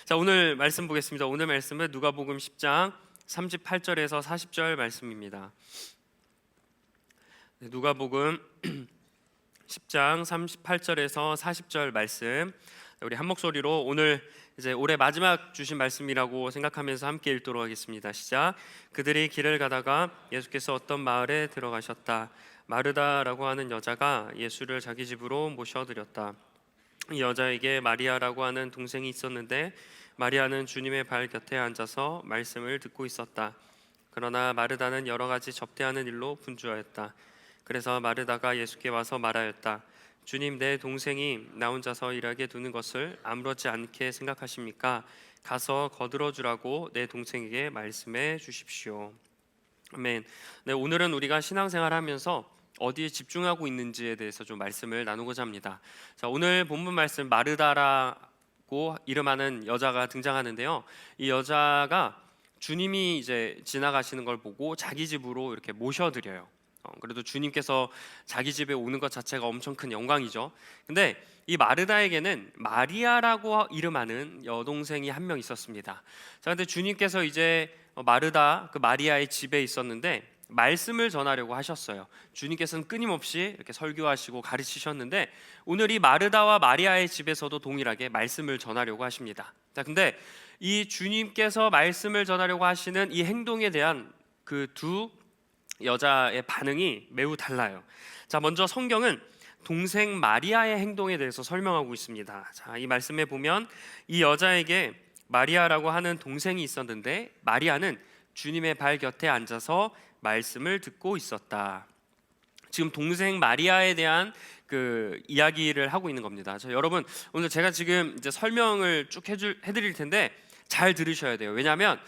자, 오늘 말씀 보겠습니다. 오늘 말씀은 누가복음 10장 38절에서 40절 말씀입니다. 누가복음 10장 38절에서 40절 말씀, 우리 한 목소리로 오늘 이제 올해 마지막 주신 말씀이라고 생각하면서 함께 읽도록 하겠습니다. 시작. 그들이 길을 가다가 예수께서 어떤 마을에 들어가셨다. 마르다라고 하는 여자가 예수를 자기 집으로 모셔드렸다. 이 여자에게 마리아라고 하는 동생이 있었는데 마리아는 주님의 발 곁에 앉아서 말씀을 듣고 있었다. 그러나 마르다는 여러 가지 접대하는 일로 분주하였다. 그래서 마르다가 예수께 와서 말하였다. 주님, 내 동생이 나 혼자서 일하게 두는 것을 아무렇지 않게 생각하십니까? 가서 거들어 주라고 내 동생에게 말씀해 주십시오. 아멘. 네, 오늘은 우리가 신앙생활하면서 어디에 집중하고 있는지에 대해서 좀 말씀을 나누고자 합니다. 자, 오늘 본문 말씀 마르다라고 이름하는 여자가 등장하는데요. 이 여자가 주님이 이제 지나가시는 걸 보고 자기 집으로 이렇게 모셔드려요. 그래도 주님께서 자기 집에 오는 것 자체가 엄청 큰 영광이죠. 근데 이 마르다에게는 마리아라고 이름하는 여동생이 한 명 있었습니다. 자, 근데 주님께서 이제 마르다 그 마리아의 집에 있었는데 말씀을 전하려고 하셨어요. 주님께서는 끊임없이 이렇게 설교하시고 가르치셨는데 오늘 이 마르다와 마리아의 집에서도 동일하게 말씀을 전하려고 하십니다. 자, 근데 이 주님께서 말씀을 전하려고 하시는 이 행동에 대한 그 두 여자의 반응이 매우 달라요. 자, 먼저 성경은 동생 마리아의 행동에 대해서 설명하고 있습니다. 자, 이 말씀에 보면 이 여자에게 마리아라고 하는 동생이 있었는데 마리아는 주님의 발 곁에 앉아서 말씀을 듣고 있었다. 지금 동생 마리아에 대한 그 이야기를 하고 있는 겁니다. 자, 여러분, 오늘 제가 지금 이제 설명을 쭉 해드릴 텐데 잘 들으셔야 돼요. 왜냐하면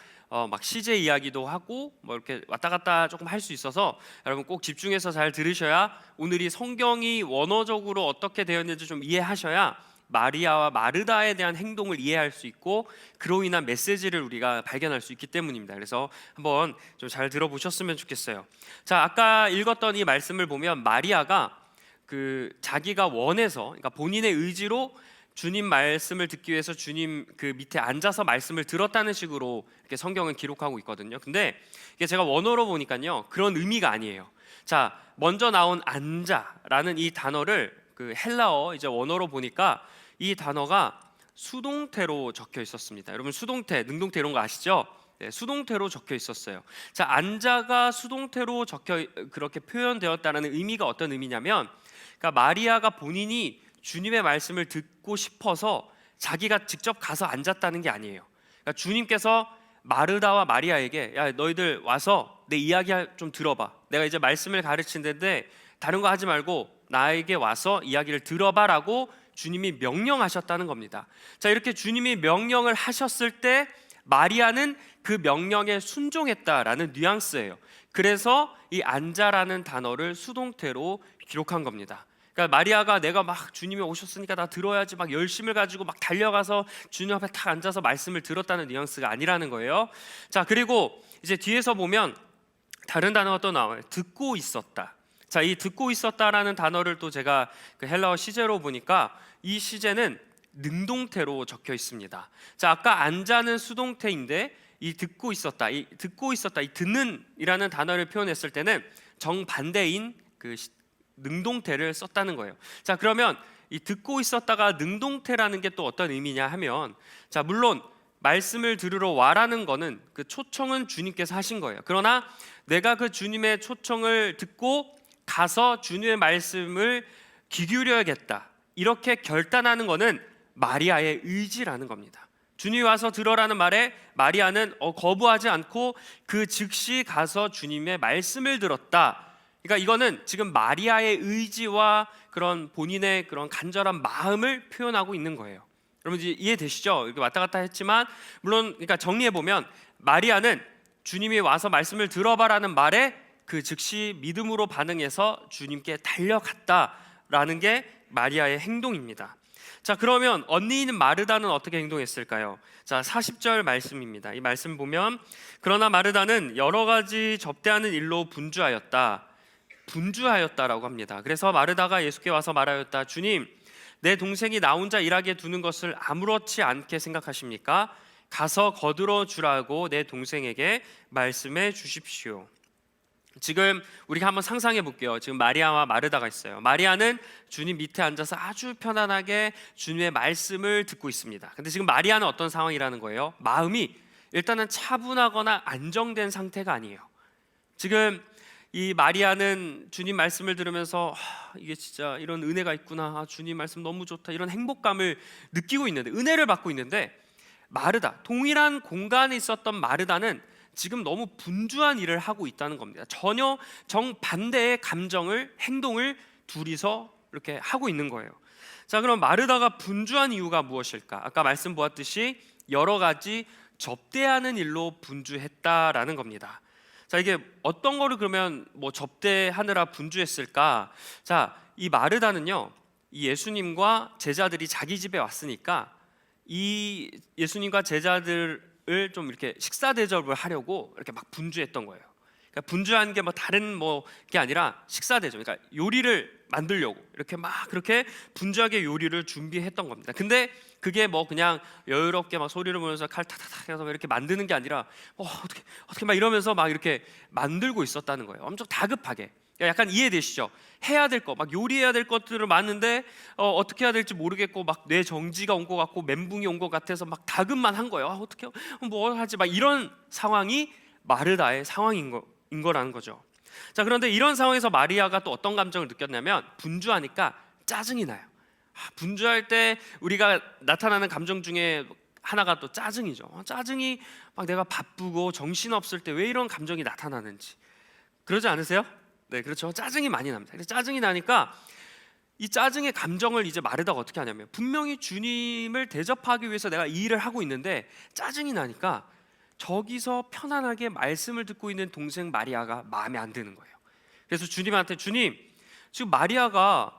막 시제 이야기도 하고 뭐 이렇게 왔다 갔다 조금 할 수 있어서 여러분 꼭 집중해서 잘 들으셔야 오늘이 성경이 원어적으로 어떻게 되었는지 좀 이해하셔야 마리아와 마르다에 대한 행동을 이해할 수 있고 그로 인한 메시지를 우리가 발견할 수 있기 때문입니다. 그래서 한번 좀 잘 들어보셨으면 좋겠어요. 자, 아까 읽었던 이 말씀을 보면 마리아가 그 자기가 원해서, 그러니까 본인의 의지로 주님 말씀을 듣기 위해서 주님 그 밑에 앉아서 말씀을 들었다는 식으로 이렇게 성경은 기록하고 있거든요. 근데 이게 제가 원어로 보니까요, 그런 의미가 아니에요. 자, 먼저 나온 앉아라는 이 단어를 그 헬라어 이제 원어로 보니까 이 단어가 수동태로 적혀 있었습니다. 여러분, 수동태, 능동태 이런 거 아시죠? 네, 수동태로 적혀 있었어요. 자, 앉아가 수동태로 적혀 그렇게 표현되었다는 의미가 어떤 의미냐면, 그러니까 마리아가 본인이 주님의 말씀을 듣고 싶어서 자기가 직접 가서 앉았다는 게 아니에요. 그러니까 주님께서 마르다와 마리아에게 야, 너희들 와서 내 이야기 좀 들어봐. 내가 이제 말씀을 가르치는데 다른 거 하지 말고 나에게 와서 이야기를 들어봐라고 주님이 명령하셨다는 겁니다. 자, 이렇게 주님이 명령을 하셨을 때 마리아는 그 명령에 순종했다라는 뉘앙스예요. 그래서 이 앉아라는 단어를 수동태로 기록한 겁니다. 그러니까 마리아가 내가 막 주님이 오셨으니까 나 들어야지 막 열심을 가지고 막 달려가서 주님 앞에 탁 앉아서 말씀을 들었다는 뉘앙스가 아니라는 거예요. 자, 그리고 이제 뒤에서 보면 다른 단어가 또 나와요. 듣고 있었다. 자, 이 듣고 있었다라는 단어를 또 제가 그 헬라어 시제로 보니까 이 시제는 능동태로 적혀 있습니다. 자, 아까 앉아는 수동태인데 이 듣고 있었다, 이 듣는이라는 단어를 표현했을 때는 정반대인 그 능동태를 썼다는 거예요. 자, 그러면 이 듣고 있었다가 능동태라는 게 또 어떤 의미냐 하면, 자, 물론 말씀을 들으러 와라는 거는 그 초청은 주님께서 하신 거예요. 그러나 내가 그 주님의 초청을 듣고 가서 주님의 말씀을 귀 기울여야겠다, 이렇게 결단하는 거는 마리아의 의지라는 겁니다. 주님이 와서 들어라는 말에 마리아는 거부하지 않고 그 즉시 가서 주님의 말씀을 들었다. 그러니까 이거는 지금 마리아의 의지와 그런 본인의 그런 간절한 마음을 표현하고 있는 거예요. 여러분 이해되시죠? 이렇게 왔다 갔다 했지만 물론 그러니까 정리해 보면 마리아는 주님이 와서 말씀을 들어봐라는 말에 그 즉시 믿음으로 반응해서 주님께 달려갔다라는 게 마리아의 행동입니다. 자, 그러면 언니인 마르다는 어떻게 행동했을까요? 자, 40절 말씀입니다. 이 말씀 보면 그러나 마르다는 여러 가지 접대하는 일로 분주하였다라고 합니다. 그래서 마르다가 예수께 와서 말하였다. 주님, 내 동생이 나 혼자 일하게 두는 것을 아무렇지 않게 생각하십니까? 가서 거들어 주라고 내 동생에게 말씀해 주십시오. 지금 우리가 한번 상상해 볼게요. 지금 마리아와 마르다가 있어요. 마리아는 주님 밑에 앉아서 아주 편안하게 주님의 말씀을 듣고 있습니다. 근데 지금 마리아는 어떤 상황이라는 거예요? 마음이 일단은 차분하거나 안정된 상태가 아니에요. 지금 이 마리아는 주님 말씀을 들으면서 이게 진짜 이런 은혜가 있구나, 주님 말씀 너무 좋다, 이런 행복감을 느끼고 있는데, 은혜를 받고 있는데, 마르다, 동일한 공간에 있었던 마르다는 지금 너무 분주한 일을 하고 있다는 겁니다. 전혀 정반대의 감정을, 행동을 둘이서 이렇게 하고 있는 거예요. 자, 그럼 마르다가 분주한 이유가 무엇일까? 아까 말씀 보았듯이 여러 가지 접대하는 일로 분주했다라는 겁니다. 자, 이게 어떤 거를 그러면 뭐 접대하느라 분주했을까? 자, 이 마르다는요, 이 예수님과 제자들이 자기 집에 왔으니까 이 예수님과 제자들을 좀 이렇게 식사 대접을 하려고 이렇게 막 분주했던 거예요. 그러니까 분주한 게 뭐 다른 뭐 게 아니라 식사 대접, 그러니까 요리를 만들려고 이렇게 막 그렇게 분주하게 요리를 준비했던 겁니다. 근데 그게 뭐 그냥 여유롭게 막 소리를 보면서 칼 탁탁탁 해서 이렇게 만드는 게 아니라 어떻게 막 이러면서 막 이렇게 만들고 있었다는 거예요. 엄청 다급하게. 약간 이해되시죠? 해야 될 거, 막 요리해야 될 것들을 많은데 어떻게 해야 될지 모르겠고 막 뇌 정지가 온 것 같고 멘붕이 온 것 같아서 막 다급만 한 거예요. 어떻게 뭐 하지? 막 이런 상황이 마르다의 상황인 거라는 거죠. 자, 그런데 이런 상황에서 마리아가 또 어떤 감정을 느꼈냐면 분주하니까 짜증이 나요. 분주할 때 우리가 나타나는 감정 중에 하나가 또 짜증이죠. 짜증이 막 내가 바쁘고 정신없을 때 왜 이런 감정이 나타나는지 그러지 않으세요? 네, 그렇죠. 짜증이 많이 납니다. 그래서 짜증이 나니까 이 짜증의 감정을 이제 마르다가 어떻게 하냐면, 분명히 주님을 대접하기 위해서 내가 이 일을 하고 있는데 짜증이 나니까 저기서 편안하게 말씀을 듣고 있는 동생 마리아가 마음에 안 드는 거예요. 그래서 주님한테, 주님, 지금 마리아가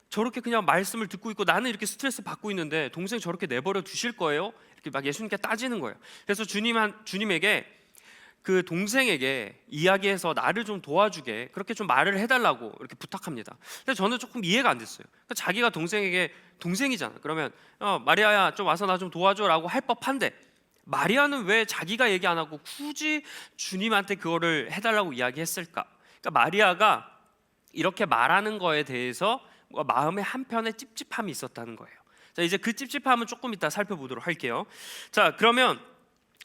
저렇게 그냥 말씀을 듣고 있고 나는 이렇게 스트레스 받고 있는데 동생 저렇게 내버려 두실 거예요? 이렇게 막 예수님께 따지는 거예요. 그래서 주님에게 그 동생에게 이야기해서 나를 좀 도와주게 그렇게 좀 말을 해달라고 이렇게 부탁합니다. 근데 저는 조금 이해가 안 됐어요. 그러니까 자기가 동생에게, 동생이잖아, 그러면 마리아야 좀 와서 나 좀 도와줘라고 할 법한데 마리아는 왜 자기가 얘기 안 하고 굳이 주님한테 그거를 해달라고 이야기했을까? 그러니까 마리아가 이렇게 말하는 거에 대해서 마음의 한편에 찝찝함이 있었다는 거예요. 자, 이제 그 찝찝함은 조금 이따 살펴보도록 할게요. 자, 그러면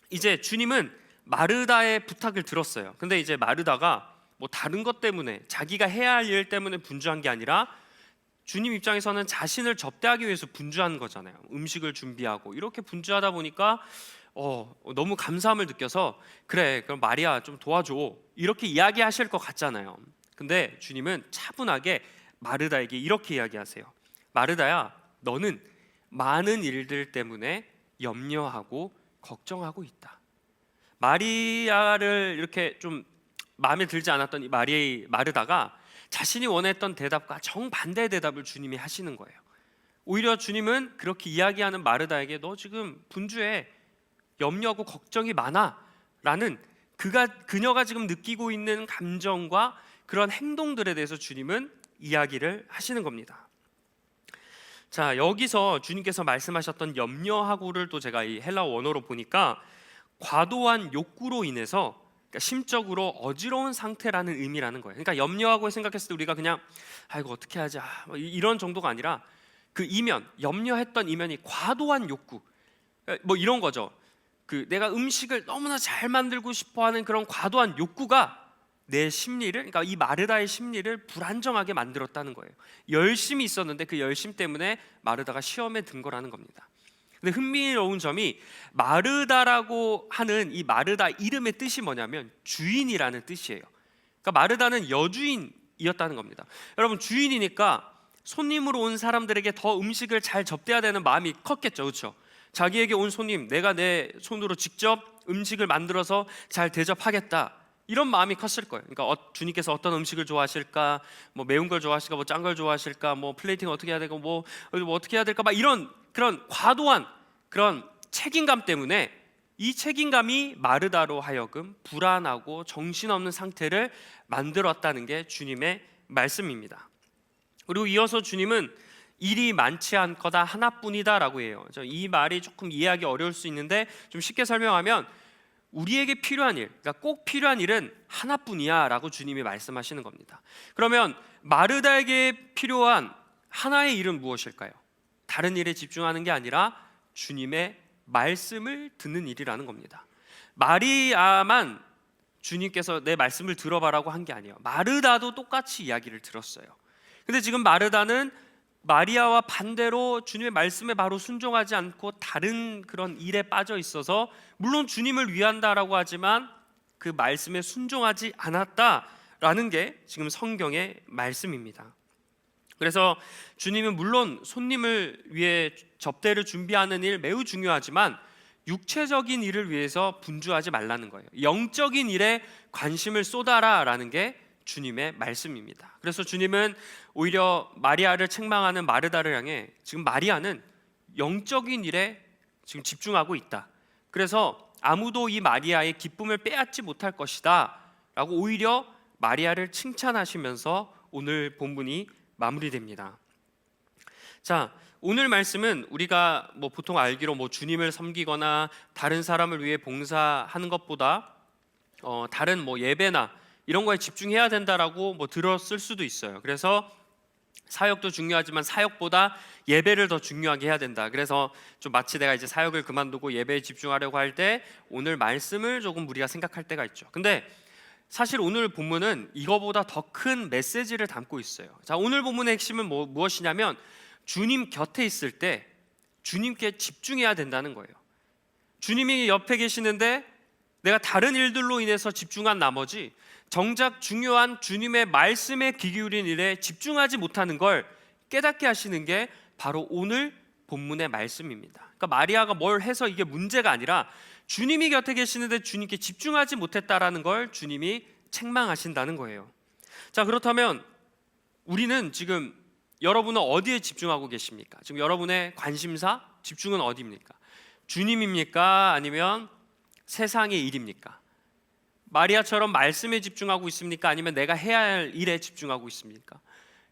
이제 주님은 마르다의 부탁을 들었어요. 근데 이제 마르다가 뭐 다른 것 때문에, 자기가 해야 할 일 때문에 분주한 게 아니라 주님 입장에서는 자신을 접대하기 위해서 분주한 거잖아요. 음식을 준비하고 이렇게 분주하다 보니까 너무 감사함을 느껴서 그래, 그럼 마리아 좀 도와줘 이렇게 이야기하실 것 같잖아요. 근데 주님은 차분하게 마르다에게 이렇게 이야기하세요. 마르다야, 너는 많은 일들 때문에 염려하고 걱정하고 있다. 마리아를 이렇게 좀 마음에 들지 않았던 이 마르다가 자신이 원했던 대답과 정반대의 대답을 주님이 하시는 거예요. 오히려 주님은 그렇게 이야기하는 마르다에게 너 지금 분주해, 염려하고 걱정이 많아 라는 그녀가 지금 느끼고 있는 감정과 그런 행동들에 대해서 주님은 이야기를 하시는 겁니다. 자, 여기서 주님께서 말씀하셨던 염려하고를 또 제가 이 헬라어 원어로 보니까 과도한 욕구로 인해서, 그러니까 심적으로 어지러운 상태라는 의미라는 거예요. 그러니까 염려하고 생각했을 때 우리가 그냥 이거 어떻게 하지 이런 정도가 아니라 그 이면, 염려했던 이면이 과도한 욕구, 뭐 이런 거죠. 그 내가 음식을 너무나 잘 만들고 싶어하는 그런 과도한 욕구가 내 심리를, 그러니까 이 마르다의 심리를 불안정하게 만들었다는 거예요. 열심히 있었는데 그 열심 때문에 마르다가 시험에 든 거라는 겁니다. 근데 흥미로운 점이 마르다라고 하는 이 마르다 이름의 뜻이 뭐냐면 주인이라는 뜻이에요. 그러니까 마르다는 여주인이었다는 겁니다. 여러분, 주인이니까 손님으로 온 사람들에게 더 음식을 잘 접대해야 되는 마음이 컸겠죠, 그렇죠? 자기에게 온 손님, 내가 내 손으로 직접 음식을 만들어서 잘 대접하겠다, 이런 마음이 컸을 거예요. 그러니까 주님께서 어떤 음식을 좋아하실까, 뭐 매운 걸 좋아하실까, 뭐 짠 걸 좋아하실까, 뭐 플레이팅 어떻게 해야 되고, 뭐 어떻게 해야 될까, 막 이런 그런 과도한 그런 책임감 때문에 이 책임감이 마르다로 하여금 불안하고 정신없는 상태를 만들었다는 게 주님의 말씀입니다. 그리고 이어서 주님은 일이 많지 않거다 하나뿐이다라고 해요. 이 말이 조금 이해하기 어려울 수 있는데 좀 쉽게 설명하면 우리에게 필요한 일, 그러니까 꼭 필요한 일은 하나뿐이야라고 주님이 말씀하시는 겁니다. 그러면 마르다에게 필요한 하나의 일은 무엇일까요? 다른 일에 집중하는 게 아니라 주님의 말씀을 듣는 일이라는 겁니다. 마리아만 주님께서 내 말씀을 들어봐라고 한 게 아니에요. 마르다도 똑같이 이야기를 들었어요. 근데 지금 마르다는 마리아와 반대로 주님의 말씀에 바로 순종하지 않고 다른 그런 일에 빠져 있어서 물론 주님을 위한다라고 하지만 그 말씀에 순종하지 않았다라는 게 지금 성경의 말씀입니다. 그래서 주님은 물론 손님을 위해 접대를 준비하는 일 매우 중요하지만 육체적인 일을 위해서 분주하지 말라는 거예요. 영적인 일에 관심을 쏟아라라는 게 주님의 말씀입니다. 그래서 주님은 오히려 마리아를 책망하는 마르다를 향해 지금 마리아는 영적인 일에 지금 집중하고 있다. 그래서 아무도 이 마리아의 기쁨을 빼앗지 못할 것이다 라고 오히려 마리아를 칭찬하시면서 오늘 본문이 마무리됩니다. 자, 오늘 말씀은 우리가 보통 알기로 주님을 섬기거나 다른 사람을 위해 봉사하는 것보다 다른 예배나 이런 거에 집중해야 된다라고 들었을 수도 있어요. 그래서 사역도 중요하지만 사역보다 예배를 더 중요하게 해야 된다. 그래서 좀 마치 내가 이제 사역을 그만두고 예배에 집중하려고 할 때 오늘 말씀을 조금 우리가 생각할 때가 있죠. 근데 사실 오늘 본문은 이거보다 더 큰 메시지를 담고 있어요. 자, 오늘 본문의 핵심은 무엇이냐면 주님 곁에 있을 때 주님께 집중해야 된다는 거예요. 주님이 옆에 계시는데 내가 다른 일들로 인해서 집중한 나머지 정작 중요한 주님의 말씀에 귀 기울인 일에 집중하지 못하는 걸 깨닫게 하시는 게 바로 오늘 본문의 말씀입니다. 그러니까 마리아가 뭘 해서 이게 문제가 아니라 주님이 곁에 계시는데 주님께 집중하지 못했다라는 걸 주님이 책망하신다는 거예요. 자, 그렇다면 우리는 지금 여러분은 어디에 집중하고 계십니까? 지금 여러분의 관심사, 집중은 어디입니까? 주님입니까? 아니면 세상의 일입니까? 마리아처럼 말씀에 집중하고 있습니까? 아니면 내가 해야 할 일에 집중하고 있습니까?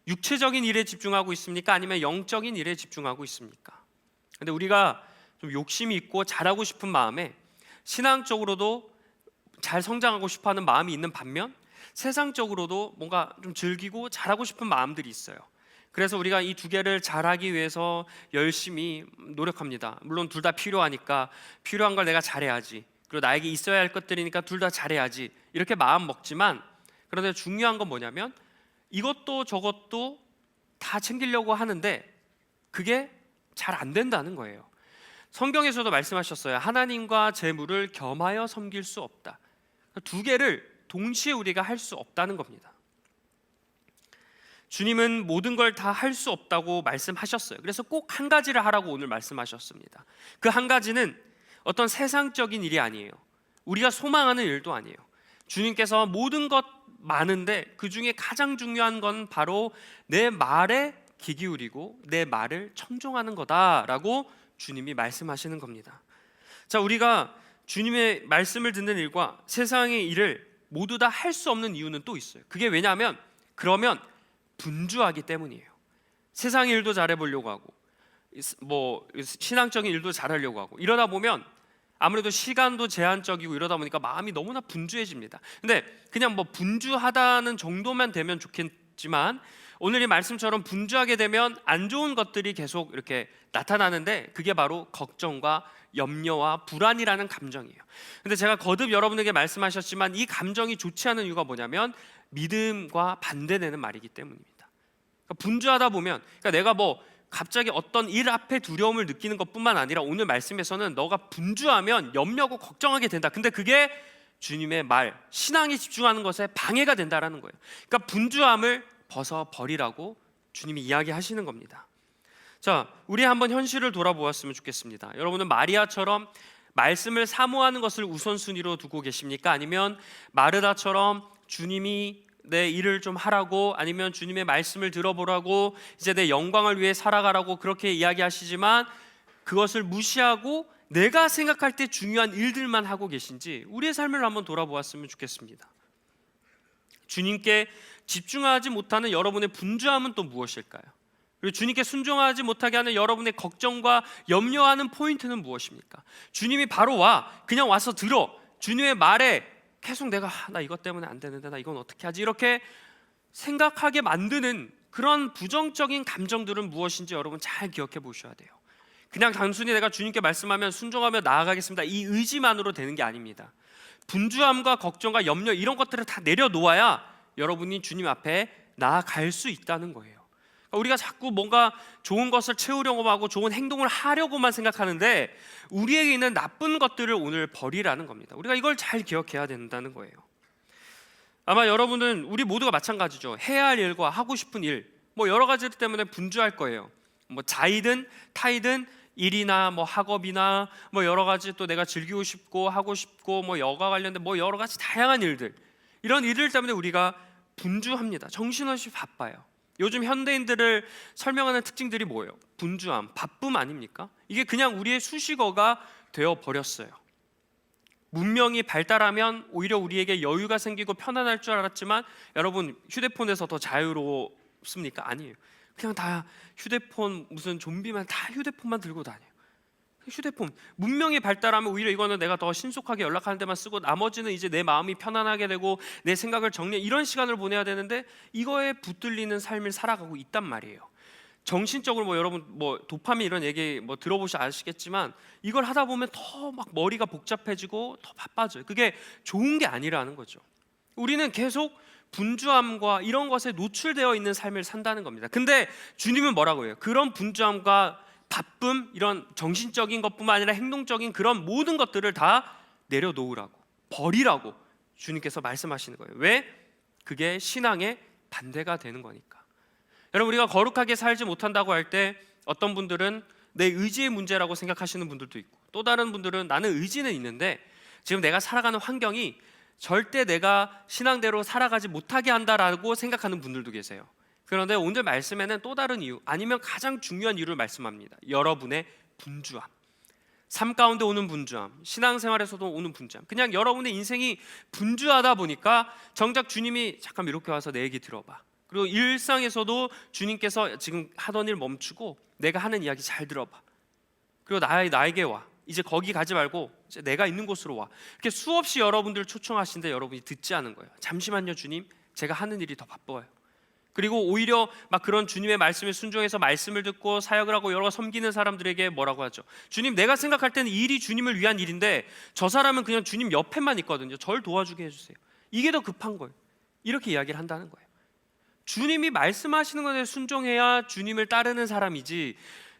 육체적인 일에 집중하고 있습니까? 아니면 영적인 일에 집중하고 있습니까? 근데 우리가 좀 욕심이 있고 잘하고 싶은 마음에 신앙적으로도 잘 성장하고 싶어하는 마음이 있는 반면 세상적으로도 뭔가 좀 즐기고 잘하고 싶은 마음들이 있어요. 그래서 우리가 이 두 개를 잘하기 위해서 열심히 노력합니다. 물론 둘 다 필요하니까 필요한 걸 내가 잘해야지, 그리고 나에게 있어야 할 것들이니까 둘 다 잘해야지 이렇게 마음 먹지만, 그런데 중요한 건 뭐냐면 이것도 저것도 다 챙기려고 하는데 그게 잘 안 된다는 거예요. 성경에서도 말씀하셨어요. 하나님과 재물을 겸하여 섬길 수 없다. 두 개를 동시에 우리가 할 수 없다는 겁니다. 주님은 모든 걸 다 할 수 없다고 말씀하셨어요. 그래서 꼭 한 가지를 하라고 오늘 말씀하셨습니다. 그 한 가지는 어떤 세상적인 일이 아니에요. 우리가 소망하는 일도 아니에요. 주님께서 모든 것 많은데 그 중에 가장 중요한 건 바로 내 말에 귀 기울이고 내 말을 청종하는 거다라고 주님이 말씀하시는 겁니다. 자, 우리가 주님의 말씀을 듣는 일과 세상의 일을 모두 다 할 수 없는 이유는 또 있어요. 그게 왜냐하면 그러면 분주하기 때문이에요. 세상 일도 잘해보려고 하고 신앙적인 일도 잘하려고 하고 이러다 보면 아무래도 시간도 제한적이고 이러다 보니까 마음이 너무나 분주해집니다. 근데 그냥 분주하다는 정도만 되면 좋겠지만 오늘 이 말씀처럼 분주하게 되면 안 좋은 것들이 계속 이렇게 나타나는데 그게 바로 걱정과 염려와 불안이라는 감정이에요. 근데 제가 거듭 여러분에게 말씀하셨지만 이 감정이 좋지 않은 이유가 뭐냐면 믿음과 반대되는 말이기 때문입니다. 그러니까 분주하다 보면 내가 갑자기 어떤 일 앞에 두려움을 느끼는 것뿐만 아니라 오늘 말씀에서는 너가 분주하면 염려하고 걱정하게 된다. 근데 그게 주님의 말, 신앙에 집중하는 것에 방해가 된다라는 거예요. 그러니까 분주함을 벗어버리라고 주님이 이야기하시는 겁니다. 자, 우리 한번 현실을 돌아보았으면 좋겠습니다. 여러분은 마리아처럼 말씀을 사모하는 것을 우선순위로 두고 계십니까? 아니면 마르다처럼 주님이 내 일을 좀 하라고, 아니면 주님의 말씀을 들어보라고, 이제 내 영광을 위해 살아가라고 그렇게 이야기하시지만 그것을 무시하고 내가 생각할 때 중요한 일들만 하고 계신지 우리의 삶을 한번 돌아보았으면 좋겠습니다. 주님께 집중하지 못하는 여러분의 분주함은 또 무엇일까요? 그리고 주님께 순종하지 못하게 하는 여러분의 걱정과 염려하는 포인트는 무엇입니까? 주님이 바로 와, 그냥 와서 들어. 주님의 말에 계속 내가 나 이것 때문에 안 되는데, 나 이건 어떻게 하지? 이렇게 생각하게 만드는 그런 부정적인 감정들은 무엇인지 여러분 잘 기억해 보셔야 돼요. 그냥 단순히 내가 주님께 말씀하면 순종하며 나아가겠습니다, 이 의지만으로 되는 게 아닙니다. 분주함과 걱정과 염려, 이런 것들을 다 내려놓아야 여러분이 주님 앞에 나아갈 수 있다는 거예요. 그러니까 우리가 자꾸 뭔가 좋은 것을 채우려고 하고 좋은 행동을 하려고만 생각하는데 우리에게 있는 나쁜 것들을 오늘 버리라는 겁니다. 우리가 이걸 잘 기억해야 된다는 거예요. 아마 여러분은, 우리 모두가 마찬가지죠. 해야 할 일과 하고 싶은 일, 뭐 여러 가지 때문에 분주할 거예요. 뭐 자이든 타이든 일이나 뭐 학업이나 뭐 여러 가지, 또 내가 즐기고 싶고 하고 싶고 뭐 여가 관련된 뭐 여러 가지 다양한 일들, 이런 일들 때문에 우리가 분주합니다. 정신없이 바빠요. 요즘 현대인들을 설명하는 특징들이 뭐예요? 분주함, 바쁨 아닙니까? 이게 그냥 우리의 수식어가 되어 버렸어요. 문명이 발달하면 오히려 우리에게 여유가 생기고 편안할 줄 알았지만 여러분, 휴대폰에서 더 자유롭습니까? 아니에요. 그냥 다 휴대폰, 무슨 좀비만 다 휴대폰만 들고 다녀요. 휴대폰, 문명이 발달하면 오히려 이거는 내가 더 신속하게 연락하는 데만 쓰고 나머지는 이제 내 마음이 편안하게 되고 내 생각을 정리, 이런 시간을 보내야 되는데 이거에 붙들리는 삶을 살아가고 있단 말이에요. 정신적으로 뭐 여러분 뭐 도파민 이런 얘기 뭐 들어보시 아시겠지만 이걸 하다 보면 더 막 머리가 복잡해지고 더 바빠져요. 그게 좋은 게 아니라는 거죠. 우리는 계속 분주함과 이런 것에 노출되어 있는 삶을 산다는 겁니다. 근데 주님은 뭐라고 해요? 그런 분주함과 바쁨, 이런 정신적인 것뿐만 아니라 행동적인 그런 모든 것들을 다 내려놓으라고, 버리라고 주님께서 말씀하시는 거예요. 왜? 그게 신앙의 반대가 되는 거니까. 여러분, 우리가 거룩하게 살지 못한다고 할 때 어떤 분들은 내 의지의 문제라고 생각하시는 분들도 있고, 또 다른 분들은 나는 의지는 있는데 지금 내가 살아가는 환경이 절대 내가 신앙대로 살아가지 못하게 한다라고 생각하는 분들도 계세요. 그런데 오늘 말씀에는 또 다른 이유, 아니면 가장 중요한 이유를 말씀합니다. 여러분의 분주함, 삶 가운데 오는 분주함, 신앙생활에서도 오는 분주함, 그냥 여러분의 인생이 분주하다 보니까 정작 주님이 잠깐 이렇게 와서 내 얘기 들어봐, 그리고 일상에서도 주님께서 지금 하던 일 멈추고 내가 하는 이야기 잘 들어봐, 그리고 나에게 와, 이제 거기 가지 말고 이제 내가 있는 곳으로 와, 이렇게 수없이 여러분들 초청하시는데 여러분이 듣지 않은 거예요. 잠시만요 주님, 제가 하는 일이 더 바빠요. 그리고 오히려 막 그런 주님의 말씀에 순종해서 말씀을 듣고 사역을 하고 여러 섬기는 사람들에게 뭐라고 하죠? 주님, 내가 생각할 때는 이 일이 주님을 위한 일인데 저 사람은 그냥 주님 옆에만 있거든요. 절 도와주게 해주세요. 이게 더 급한 거예요. 이렇게 이야기를 한다는 거예요. 주님이 말씀하시는 것에 순종해야 주님을 따르는 사람이지,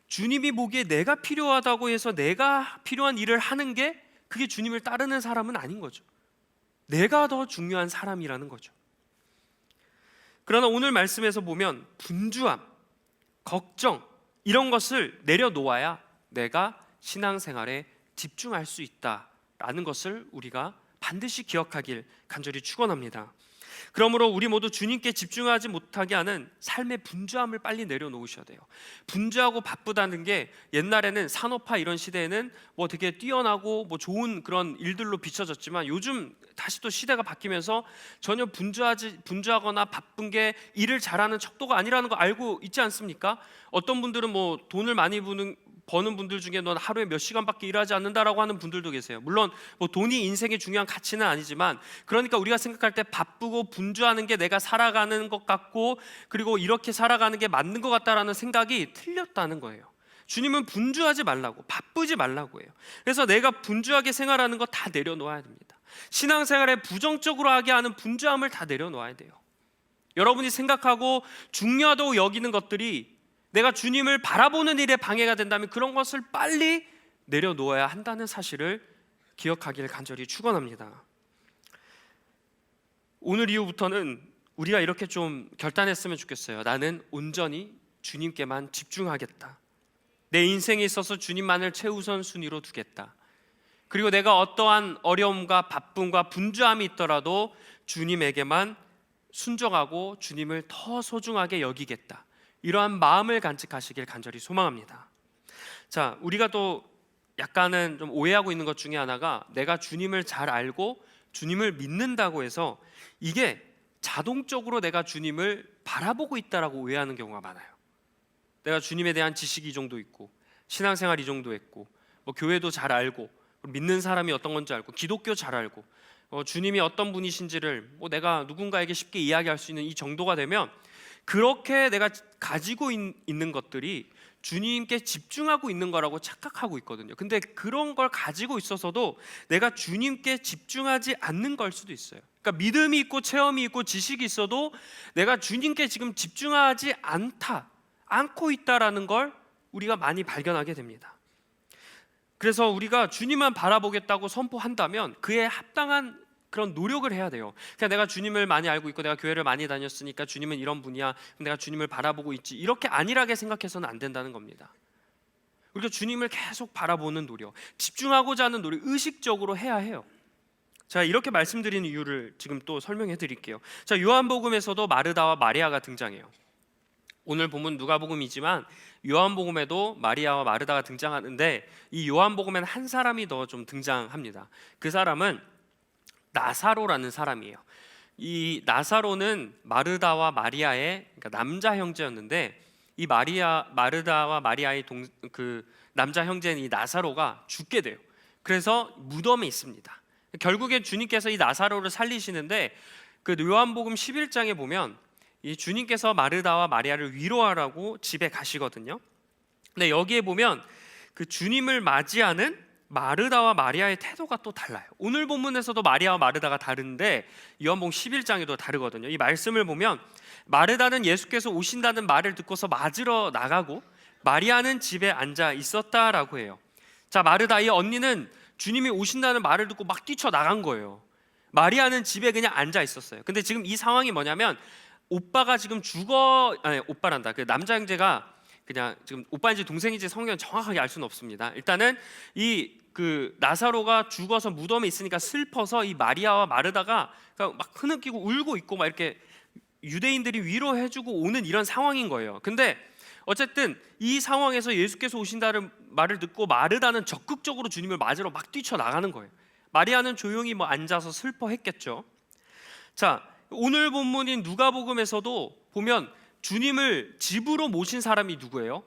주님이 보기에 내가 필요하다고 해서 내가 필요한 일을 하는 게 그게 주님을 따르는 사람은 아닌 거죠. 내가 더 중요한 사람이라는 거죠. 그러나 오늘 말씀에서 보면 분주함, 걱정, 이런 것을 내려놓아야 내가 신앙생활에 집중할 수 있다라는 것을 우리가 반드시 기억하길 간절히 축원합니다. 그러므로 우리 모두 주님께 집중하지 못하게 하는 삶의 분주함을 빨리 내려놓으셔야 돼요. 분주하고 바쁘다는 게 옛날에는 산업화 이런 시대에는 뭐 되게 뛰어나고 뭐 좋은 그런 일들로 비춰졌지만 요즘 다시 또 시대가 바뀌면서 전혀 분주하거나 바쁜 게 일을 잘하는 척도가 아니라는 거 알고 있지 않습니까? 어떤 분들은 뭐 돈을 많이 버는 분들 중에 넌 하루에 몇 시간밖에 일하지 않는다라고 하는 분들도 계세요. 물론 뭐 돈이 인생의 중요한 가치는 아니지만, 그러니까 우리가 생각할 때 바쁘고 분주하는 게 내가 살아가는 것 같고 그리고 이렇게 살아가는 게 맞는 것 같다라는 생각이 틀렸다는 거예요. 주님은 분주하지 말라고, 바쁘지 말라고 해요. 그래서 내가 분주하게 생활하는 거 다 내려놓아야 됩니다. 신앙생활에 부정적으로 하게 하는 분주함을 다 내려놓아야 돼요. 여러분이 생각하고 중요하다고 여기는 것들이 내가 주님을 바라보는 일에 방해가 된다면 그런 것을 빨리 내려놓아야 한다는 사실을 기억하기를 간절히 축원합니다. 오늘 이후부터는 우리가 이렇게 좀 결단했으면 좋겠어요. 나는 온전히 주님께만 집중하겠다. 내 인생에 있어서 주님만을 최우선 순위로 두겠다. 그리고 내가 어떠한 어려움과 바쁨과 분주함이 있더라도 주님에게만 순종하고 주님을 더 소중하게 여기겠다. 이러한 마음을 간직하시길 간절히 소망합니다. 자, 우리가 또 약간은 좀 오해하고 있는 것 중에 하나가, 내가 주님을 잘 알고 주님을 믿는다고 해서 이게 자동적으로 내가 주님을 바라보고 있다라고 오해하는 경우가 많아요. 내가 주님에 대한 지식이 이 정도 있고, 신앙생활 이 정도 했고, 뭐 교회도 잘 알고, 믿는 사람이 어떤 건지 알고, 기독교 잘 알고, 주님이 어떤 분이신지를 내가 누군가에게 쉽게 이야기할 수 있는 이 정도가 되면, 그렇게 내가 가지고 있는 것들이 주님께 집중하고 있는 거라고 착각하고 있거든요. 근데 그런 걸 가지고 있어서도 내가 주님께 집중하지 않는 걸 수도 있어요. 그러니까 믿음이 있고 체험이 있고 지식이 있어도 내가 주님께 지금 집중하지 않고 있다라는 걸 우리가 많이 발견하게 됩니다. 그래서 우리가 주님만 바라보겠다고 선포한다면 그에 합당한 그런 노력을 해야 돼요. 그냥 내가 주님을 많이 알고 있고 내가 교회를 많이 다녔으니까 주님은 이런 분이야, 내가 주님을 바라보고 있지, 이렇게 안일하게 생각해서는 안 된다는 겁니다. 우리가 주님을 계속 바라보는 노력, 집중하고자 하는 노력, 의식적으로 해야 해요. 자, 이렇게 말씀드리는 이유를 지금 또 설명해 드릴게요. 자, 요한복음에서도 마르다와 마리아가 등장해요. 오늘 본문 누가복음이지만 요한복음에도 마리아와 마르다가 등장하는데, 이 요한복음에는 한 사람이 더 좀 등장합니다. 그 사람은 나사로라는 사람이에요. 이 나사로는 마르다와 마리아의, 그러니까 남자 형제였는데, 이 마르다와 마리아의 그 남자 형제인 이 나사로가 죽게 돼요. 그래서 무덤에 있습니다. 결국에 주님께서 이 나사로를 살리시는데, 그 요한복음 11장에 보면 이 주님께서 마르다와 마리아를 위로하라고 집에 가시거든요. 근데 여기에 보면 그 주님을 맞이하는 마르다와 마리아의 태도가 또 달라요. 오늘 본문에서도 마리아와 마르다가 다른데 요한복음 11장에도 다르거든요. 이 말씀을 보면 마르다는 예수께서 오신다는 말을 듣고서 맞으러 나가고, 마리아는 집에 앉아 있었다라고 해요. 자, 마르다, 이 언니는 주님이 오신다는 말을 듣고 막 뛰쳐나간 거예요. 마리아는 집에 그냥 앉아 있었어요. 근데 지금 이 상황이 뭐냐면, 오빠가 지금 오빠란다. 그 남자 형제가 그냥 지금 오빠인지 동생인지 성경은 정확하게 알 수는 없습니다. 일단은 그 나사로가 죽어서 무덤에 있으니까 슬퍼서 이 마리아와 마르다가 막 흐느끼고 울고 있고, 막 이렇게 유대인들이 위로해주고 오는 이런 상황인 거예요. 근데 어쨌든 이 상황에서 예수께서 오신다는 말을 듣고 마르다는 적극적으로 주님을 맞으러 막 뛰쳐나가는 거예요. 마리아는 조용히 앉아서 슬퍼했겠죠. 자, 오늘 본문인 누가복음에서도 보면 주님을 집으로 모신 사람이 누구예요?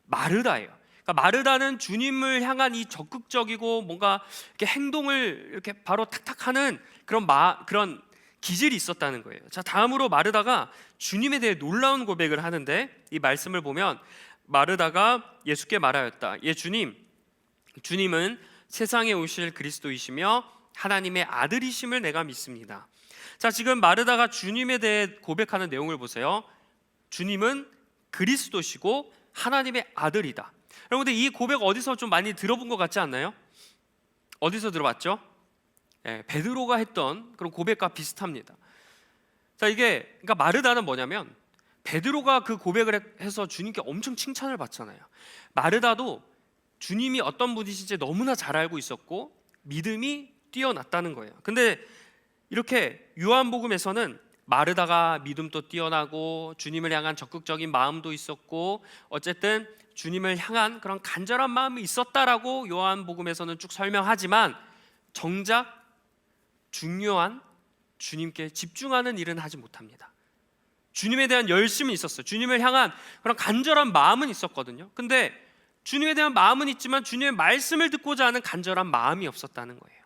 마르다예요. 그러니까 마르다는 주님을 향한 이 적극적이고 뭔가 이렇게 행동을 이렇게 바로 탁탁하는 그런 기질이 있었다는 거예요. 자, 다음으로 마르다가 주님에 대해 놀라운 고백을 하는데, 이 말씀을 보면 마르다가 예수께 말하였다. 예, 주님은 세상에 오실 그리스도이시며 하나님의 아들이심을 내가 믿습니다. 자, 지금 마르다가 주님에 대해 고백하는 내용을 보세요. 주님은 그리스도시고 하나님의 아들이다. 여러분들, 이 고백 어디서 좀 많이 들어본 것 같지 않나요? 어디서 들어봤죠? 베드로가 했던 그런 고백과 비슷합니다. 자, 그러니까 마르다는 뭐냐면, 베드로가 그 고백을 해서 주님께 엄청 칭찬을 받잖아요. 마르다도 주님이 어떤 분이신지 너무나 잘 알고 있었고 믿음이 뛰어났다는 거예요. 근데 이렇게 요한복음에서는 마르다가 믿음도 뛰어나고 주님을 향한 적극적인 마음도 있었고, 어쨌든 주님을 향한 그런 간절한 마음이 있었다라고 요한복음에서는 쭉 설명하지만, 정작 중요한 주님께 집중하는 일은 하지 못합니다. 주님에 대한 열심은 있었어요. 주님을 향한 그런 간절한 마음은 있었거든요. 근데 주님에 대한 마음은 있지만 주님의 말씀을 듣고자 하는 간절한 마음이 없었다는 거예요.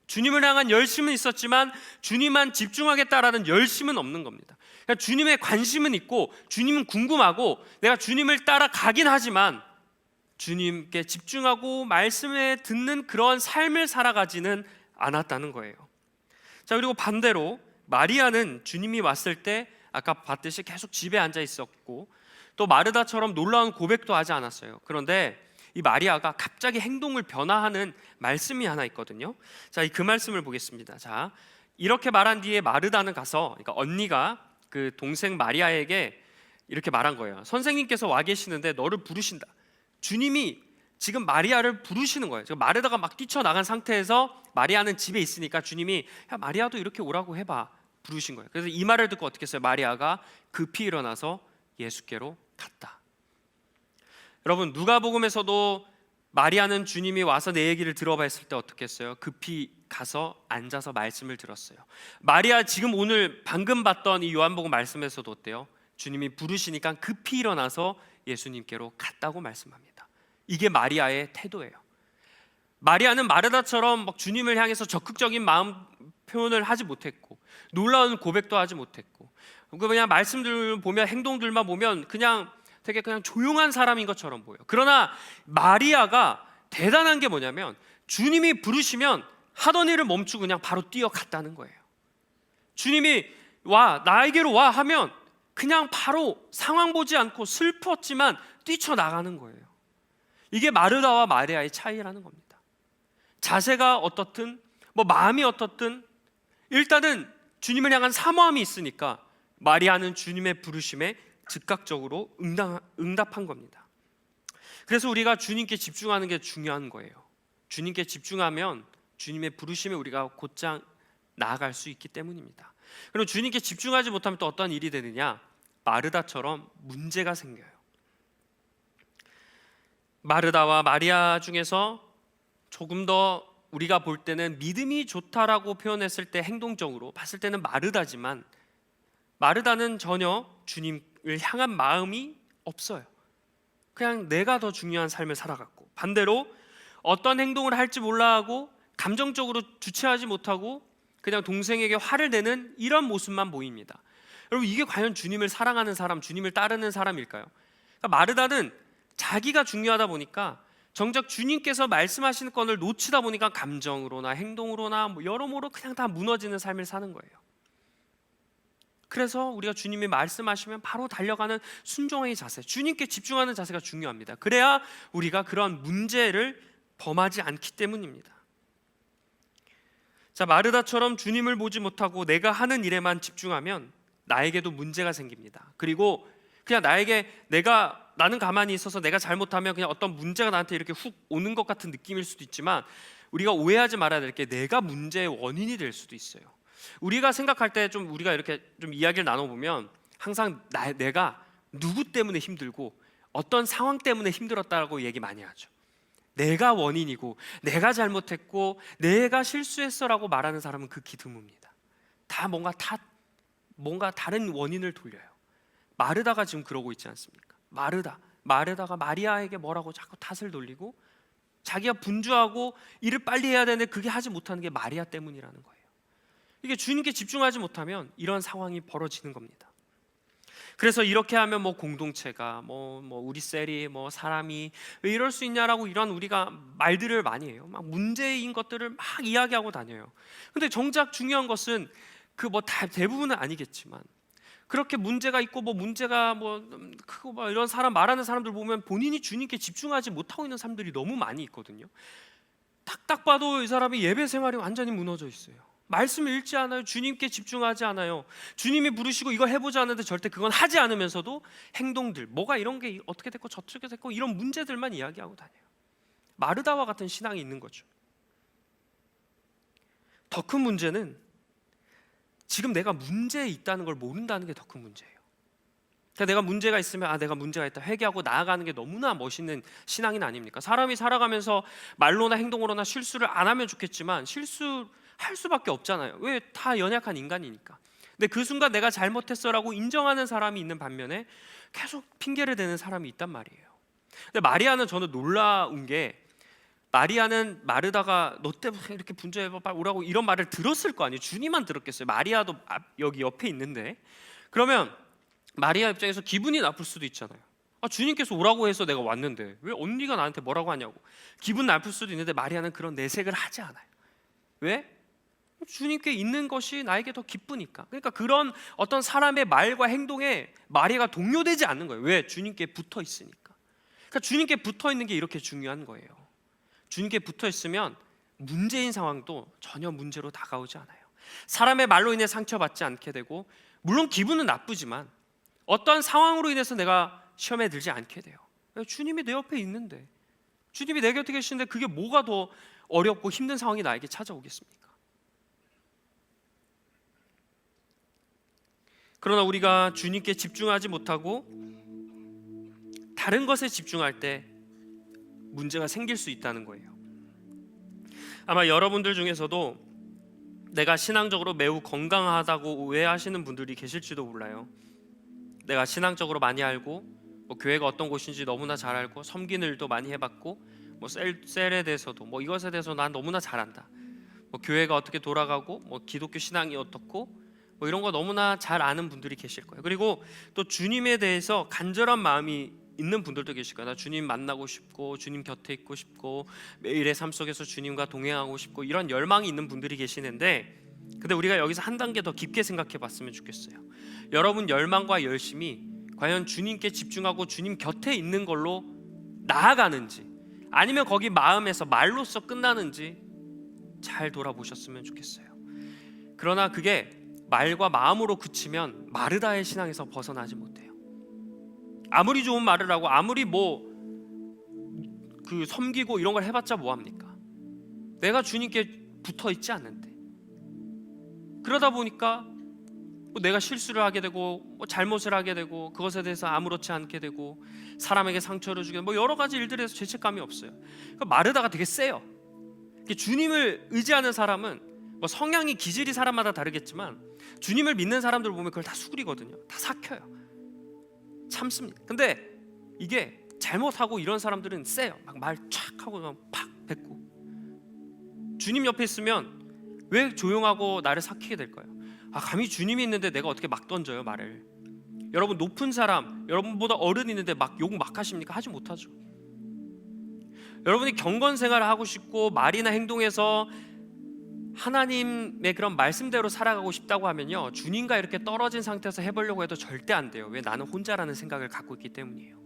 주님을 향한 열심은 있었지만 주님만 집중하겠다라는 열심은 없는 겁니다. 그러니까 주님의 관심은 있고 주님은 궁금하고 내가 주님을 따라가긴 하지만 주님께 집중하고 말씀에 듣는 그런 삶을 살아가지는 않았다는 거예요. 자, 그리고 반대로 마리아는 주님이 왔을 때 아까 봤듯이 계속 집에 앉아 있었고, 또 마르다처럼 놀라운 고백도 하지 않았어요. 그런데 이 마리아가 갑자기 행동을 변화하는 말씀이 하나 있거든요. 자, 그 말씀을 보겠습니다. 자, 이렇게 말한 뒤에 마르다는 가서, 그러니까 언니가 그 동생 마리아에게 이렇게 말한 거예요. 선생님께서 와 계시는데 너를 부르신다. 주님이 지금 마리아를 부르시는 거예요. 지금 마르다가 막 뛰쳐나간 상태에서 마리아는 집에 있으니까 주님이 야, 마리아도 이렇게 오라고 해봐, 부르신 거예요. 그래서 이 말을 듣고 어떻게 했어요? 마리아가 급히 일어나서 예수께로 갔다. 여러분, 누가복음에서도 마리아는 주님이 와서 내 얘기를 들어봐 했을 때 어떻게 했어요? 급히 가서 앉아서 말씀을 들었어요. 마리아, 지금 오늘 방금 봤던 이 요한복음 말씀에서도 어때요? 주님이 부르시니까 급히 일어나서 예수님께로 갔다고 말씀합니다. 이게 마리아의 태도예요. 마리아는 마르다처럼 막 주님을 향해서 적극적인 마음 표현을 하지 못했고 놀라운 고백도 하지 못했고 그냥 말씀들 보면 행동들만 보면 그냥 되게 그냥 조용한 사람인 것처럼 보여요. 그러나 마리아가 대단한 게 뭐냐면 주님이 부르시면 하던 일을 멈추고 그냥 바로 뛰어갔다는 거예요. 주님이 와 나에게로 와 하면 그냥 바로 상황 보지 않고 슬펐지만 뛰쳐나가는 거예요. 이게 마르다와 마리아의 차이라는 겁니다. 자세가 어떻든 마음이 어떻든 일단은 주님을 향한 사모함이 있으니까 마리아는 주님의 부르심에 즉각적으로 응답한 겁니다. 그래서 우리가 주님께 집중하는 게 중요한 거예요. 주님께 집중하면 주님의 부르심에 우리가 곧장 나아갈 수 있기 때문입니다. 그럼 주님께 집중하지 못하면 또 어떤 일이 되느냐? 마르다처럼 문제가 생겨요. 마르다와 마리아 중에서 조금 더 우리가 볼 때는 믿음이 좋다라고 표현했을 때 행동적으로 봤을 때는 마르다지만 마르다는 전혀 주님을 향한 마음이 없어요. 그냥 내가 더 중요한 삶을 살아갔고 반대로 어떤 행동을 할지 몰라 하고 감정적으로 주체하지 못하고 그냥 동생에게 화를 내는 이런 모습만 보입니다. 여러분 이게 과연 주님을 사랑하는 사람, 주님을 따르는 사람일까요? 그러니까 마르다는 자기가 중요하다 보니까 정작 주님께서 말씀하시는 건을 놓치다 보니까 감정으로나 행동으로나 여러모로 그냥 다 무너지는 삶을 사는 거예요. 그래서 우리가 주님이 말씀하시면 바로 달려가는 순종의 자세, 주님께 집중하는 자세가 중요합니다. 그래야 우리가 그런 문제를 범하지 않기 때문입니다. 자, 마르다처럼 주님을 보지 못하고 내가 하는 일에만 집중하면 나에게도 문제가 생깁니다. 그리고 그냥 나는 가만히 있어서 내가 잘못하면 그냥 어떤 문제가 나한테 이렇게 훅 오는 것 같은 느낌일 수도 있지만 우리가 오해하지 말아야 될 게 내가 문제의 원인이 될 수도 있어요. 우리가 생각할 때 좀 우리가 이렇게 좀 이야기를 나눠보면 항상 내가 누구 때문에 힘들고 어떤 상황 때문에 힘들었다고 얘기 많이 하죠. 내가 원인이고 내가 잘못했고 내가 실수했어라고 말하는 사람은 극히 드뭅니다. 다 뭔가 다른 원인을 돌려요. 마르다가 지금 그러고 있지 않습니까? 마르다가 마리아에게 뭐라고 자꾸 탓을 돌리고 자기가 분주하고 일을 빨리 해야 되는데 그게 하지 못하는 게 마리아 때문이라는 거예요. 이게 주님께 집중하지 못하면 이런 상황이 벌어지는 겁니다. 그래서 이렇게 하면 공동체가 우리 셀이 사람이 왜 이럴 수 있냐라고 이런 우리가 말들을 많이 해요. 막 문제인 것들을 막 이야기하고 다녀요. 근데 정작 중요한 것은 대부분은 아니겠지만 그렇게 문제가 있고 문제가 크고 이런 사람 말하는 사람들 보면 본인이 주님께 집중하지 못하고 있는 사람들이 너무 많이 있거든요. 딱 봐도 이 사람이 예배 생활이 완전히 무너져 있어요. 말씀을 읽지 않아요. 주님께 집중하지 않아요. 주님이 부르시고 이거 해보자 하는데 절대 그건 하지 않으면서도 행동들 뭐가 이런 게 어떻게 됐고 저쪽에 됐고 이런 문제들만 이야기하고 다녀요. 마르다와 같은 신앙이 있는 거죠. 더 큰 문제는 지금 내가 문제에 있다는 걸 모른다는 게 더 큰 문제예요. 그러니까 내가 문제가 있으면 내가 문제가 있다 회개하고 나아가는 게 너무나 멋있는 신앙인 아닙니까? 사람이 살아가면서 말로나 행동으로나 실수를 안 하면 좋겠지만 실수할 수밖에 없잖아요. 왜? 다 연약한 인간이니까. 근데 그 순간 내가 잘못했어라고 인정하는 사람이 있는 반면에 계속 핑계를 대는 사람이 있단 말이에요. 근데 마리아는 저는 놀라운 게 마리아는 마르다가 너 때문에 이렇게 분주해봐 빨리 오라고 이런 말을 들었을 거 아니에요. 주님만 들었겠어요. 마리아도 여기 옆에 있는데 그러면 마리아 입장에서 기분이 나쁠 수도 있잖아요. 주님께서 오라고 해서 내가 왔는데 왜 언니가 나한테 뭐라고 하냐고 기분 나쁠 수도 있는데 마리아는 그런 내색을 하지 않아요. 왜? 주님께 있는 것이 나에게 더 기쁘니까. 그러니까 그런 어떤 사람의 말과 행동에 마리아가 동요되지 않는 거예요. 왜? 주님께 붙어 있으니까. 그러니까 주님께 붙어 있는 게 이렇게 중요한 거예요. 주님께 붙어 있으면 문제인 상황도 전혀 문제로 다가오지 않아요. 사람의 말로 인해 상처받지 않게 되고 물론 기분은 나쁘지만 어떤 상황으로 인해서 내가 시험에 들지 않게 돼요. 주님이 내 옆에 있는데 주님이 내 곁에 계시는데 그게 뭐가 더 어렵고 힘든 상황이 나에게 찾아오겠습니까? 그러나 우리가 주님께 집중하지 못하고 다른 것에 집중할 때 문제가 생길 수 있다는 거예요. 아마 여러분들 중에서도 내가 신앙적으로 매우 건강하다고 오해하시는 분들이 계실지도 몰라요. 내가 신앙적으로 많이 알고 뭐 교회가 어떤 곳인지 너무나 잘 알고 섬기는 일도 많이 해봤고 뭐 셀에 대해서도 뭐 이것에 대해서 난 너무나 잘 안다. 뭐 교회가 어떻게 돌아가고 뭐 기독교 신앙이 어떻고 뭐 이런 거 너무나 잘 아는 분들이 계실 거예요. 그리고 또 주님에 대해서 간절한 마음이 있는 분들도 계실 거예요. 나 주님 만나고 싶고 주님 곁에 있고 싶고 매일의 삶 속에서 주님과 동행하고 싶고 이런 열망이 있는 분들이 계시는데, 근데 우리가 여기서 한 단계 더 깊게 생각해 봤으면 좋겠어요. 여러분 열망과 열심이 과연 주님께 집중하고 주님 곁에 있는 걸로 나아가는지, 아니면 거기 마음에서 말로써 끝나는지 잘 돌아보셨으면 좋겠어요. 그러나 그게 말과 마음으로 그치면 마르다의 신앙에서 벗어나지 못해요. 아무리 좋은 말을 하고 아무리 섬기고 이런 걸 해봤자 뭐합니까? 내가 주님께 붙어 있지 않는데. 그러다 보니까 내가 실수를 하게 되고 잘못을 하게 되고 그것에 대해서 아무렇지 않게 되고 사람에게 상처를 주게 되고 여러 가지 일들에서 죄책감이 없어요. 마르다가 되게 세요. 주님을 의지하는 사람은 성향이 기질이 사람마다 다르겠지만 주님을 믿는 사람들 보면 그걸 다 수그리거든요. 다 삭혀요. 참습니다. 근데 이게 잘못하고 이런 사람들은 세요. 막 말 촥 하고 팍 뱉고. 주님 옆에 있으면 왜 조용하고 나를 삭히게 될까요? 감히 주님이 있는데 내가 어떻게 막 던져요 말을. 여러분 높은 사람, 여러분보다 어른 있는데 막 욕 막 하십니까? 하지 못하죠. 여러분이 경건 생활을 하고 싶고 말이나 행동에서 하나님의 그런 말씀대로 살아가고 싶다고 하면요, 주님과 이렇게 떨어진 상태에서 해보려고 해도 절대 안 돼요. 왜? 나는 혼자라는 생각을 갖고 있기 때문이에요.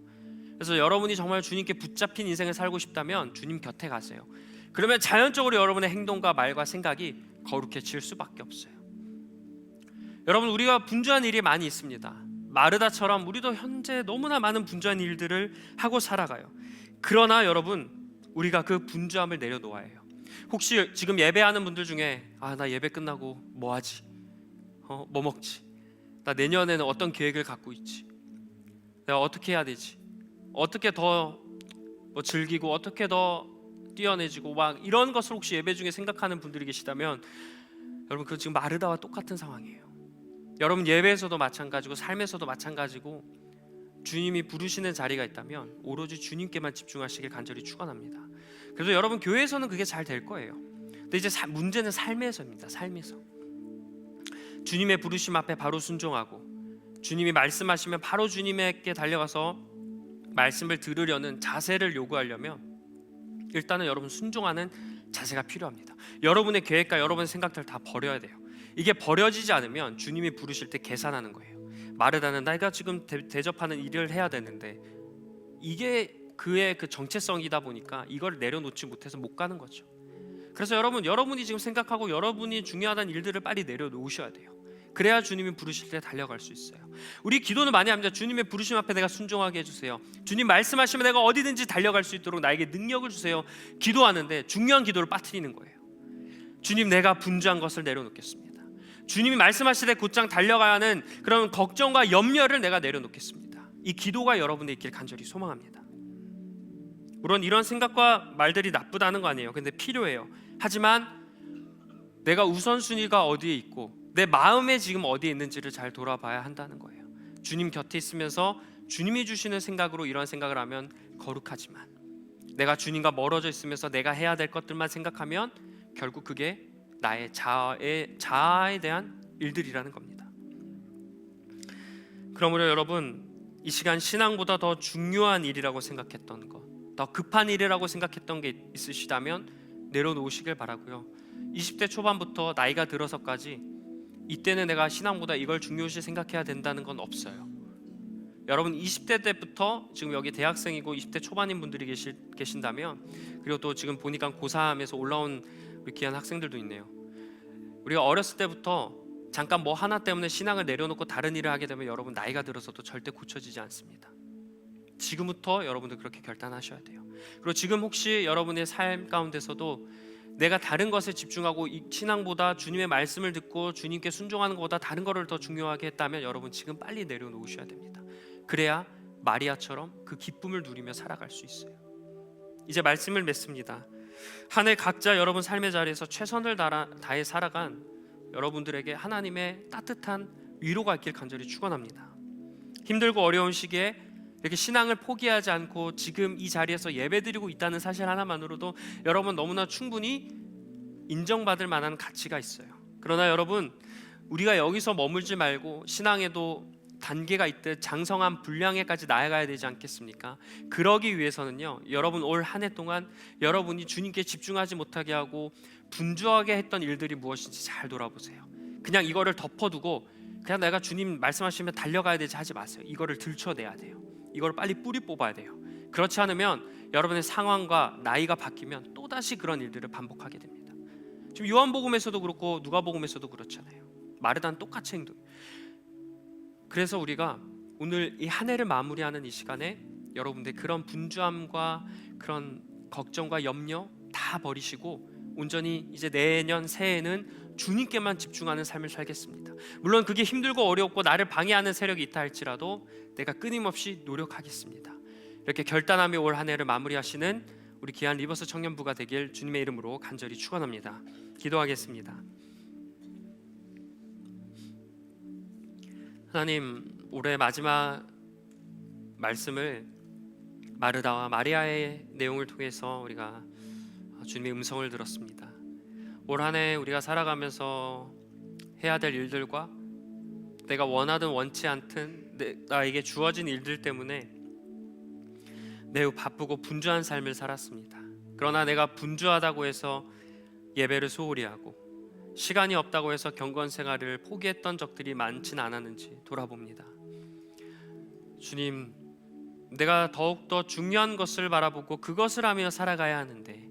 그래서 여러분이 정말 주님께 붙잡힌 인생을 살고 싶다면 주님 곁에 가세요. 그러면 자연적으로 여러분의 행동과 말과 생각이 거룩해질 수밖에 없어요. 여러분, 우리가 분주한 일이 많이 있습니다. 마르다처럼 우리도 현재 너무나 많은 분주한 일들을 하고 살아가요. 그러나 여러분, 우리가 그 분주함을 내려놓아야 해요. 혹시 지금 예배하는 분들 중에 나 예배 끝나고 뭐 하지? 뭐 먹지? 나 내년에는 어떤 계획을 갖고 있지? 내가 어떻게 해야 되지? 어떻게 더 즐기고 어떻게 더 뛰어내지고 막 이런 것을 혹시 예배 중에 생각하는 분들이 계시다면 여러분, 그 지금 마르다와 똑같은 상황이에요. 여러분 예배에서도 마찬가지고 삶에서도 마찬가지고 주님이 부르시는 자리가 있다면 오로지 주님께만 집중하시길 간절히 축원합니다. 그래서 여러분 교회에서는 그게 잘 될 거예요. 근데 이제 문제는 삶에서입니다. 삶에서 주님의 부르심 앞에 바로 순종하고 주님이 말씀하시면 바로 주님에게 달려가서 말씀을 들으려는 자세를 요구하려면 일단은 여러분 순종하는 자세가 필요합니다. 여러분의 계획과 여러분의 생각들을 다 버려야 돼요. 이게 버려지지 않으면 주님이 부르실 때 계산하는 거예요. 마르다는 내가 지금 대접하는 일을 해야 되는데 이게 그의 그 정체성이다 보니까 이걸 내려놓지 못해서 못 가는 거죠. 그래서 여러분이 지금 생각하고 여러분이 중요하다는 일들을 빨리 내려놓으셔야 돼요. 그래야 주님이 부르실 때 달려갈 수 있어요. 우리 기도는 많이 합니다. 주님의 부르심 앞에 내가 순종하게 해주세요. 주님 말씀하시면 내가 어디든지 달려갈 수 있도록 나에게 능력을 주세요. 기도하는데 중요한 기도를 빠뜨리는 거예요. 주님, 내가 분주한 것을 내려놓겠습니다. 주님이 말씀하실 때 곧장 달려가야 하는 그런 걱정과 염려를 내가 내려놓겠습니다. 이 기도가 여러분의 있길 간절히 소망합니다. 물론 이런 생각과 말들이 나쁘다는 거 아니에요. 근데 필요해요. 하지만 내가 우선순위가 어디에 있고 내 마음에 지금 어디에 있는지를 잘 돌아봐야 한다는 거예요. 주님 곁에 있으면서 주님이 주시는 생각으로 이런 생각을 하면 거룩하지만 내가 주님과 멀어져 있으면서 내가 해야 될 것들만 생각하면 결국 그게 나의 자아에 대한 일들이라는 겁니다. 그러므로 여러분, 이 시간 신앙보다 더 중요한 일이라고 생각했던 것, 더 급한 일이라고 생각했던 게 있으시다면 내려놓으시길 바라고요. 20대 초반부터 나이가 들어서까지 이때는 내가 신앙보다 이걸 중요시 생각해야 된다는 건 없어요. 여러분 20대 때부터 지금 여기 대학생이고 20대 초반인 분들이 계신다면, 그리고 또 지금 보니까 고3에서 올라온 우리 귀한 학생들도 있네요. 우리가 어렸을 때부터 잠깐 뭐 하나 때문에 신앙을 내려놓고 다른 일을 하게 되면 여러분 나이가 들어서도 절대 고쳐지지 않습니다. 지금부터 여러분들 그렇게 결단하셔야 돼요. 그리고 지금 혹시 여러분의 삶 가운데서도 내가 다른 것에 집중하고 이 신앙보다 주님의 말씀을 듣고 주님께 순종하는 것보다 다른 것을 더 중요하게 했다면 여러분 지금 빨리 내려놓으셔야 됩니다. 그래야 마리아처럼 그 기쁨을 누리며 살아갈 수 있어요. 이제 말씀을 맺습니다. 한 해 각자 여러분 삶의 자리에서 최선을 다해 살아간 여러분들에게 하나님의 따뜻한 위로가 있길 간절히 축원합니다. 힘들고 어려운 시기에 이렇게 신앙을 포기하지 않고 지금 이 자리에서 예배드리고 있다는 사실 하나만으로도 여러분 너무나 충분히 인정받을 만한 가치가 있어요. 그러나 여러분, 우리가 여기서 머물지 말고 신앙에도 단계가 있듯 장성한 분량에까지 나아가야 되지 않겠습니까? 그러기 위해서는요, 여러분 올 한 해 동안 여러분이 주님께 집중하지 못하게 하고 분주하게 했던 일들이 무엇인지 잘 돌아보세요. 그냥 이거를 덮어두고 그냥 내가 주님 말씀하시면 달려가야 되지 하지 마세요. 이거를 들춰내야 돼요. 이걸 빨리 뿌리 뽑아야 돼요. 그렇지 않으면 여러분의 상황과 나이가 바뀌면 또다시 그런 일들을 반복하게 됩니다. 지금 요한복음에서도 그렇고 누가복음에서도 그렇잖아요. 마르다는 똑같이 행동. 그래서 우리가 오늘 이 한 해를 마무리하는 이 시간에 여러분들 그런 분주함과 그런 걱정과 염려 다 버리시고 온전히 이제 내년 새해에는 주님께만 집중하는 삶을 살겠습니다. 물론 그게 힘들고 어렵고 나를 방해하는 세력이 있다 할지라도 내가 끊임없이 노력하겠습니다. 이렇게 결단하며 올 한 해를 마무리하시는 우리 귀한 리버스 청년부가 되길 주님의 이름으로 간절히 축원합니다. 기도하겠습니다. 하나님, 올해 마지막 말씀을 마르다와 마리아의 내용을 통해서 우리가 주님의 음성을 들었습니다. 올 한 해 우리가 살아가면서 해야 될 일들과 내가 원하든 원치 않든 나에게 주어진 일들 때문에 매우 바쁘고 분주한 삶을 살았습니다. 그러나 내가 분주하다고 해서 예배를 소홀히 하고 시간이 없다고 해서 경건 생활을 포기했던 적들이 많진 않았는지 돌아봅니다. 주님, 내가 더욱더 중요한 것을 바라보고 그것을 하며 살아가야 하는데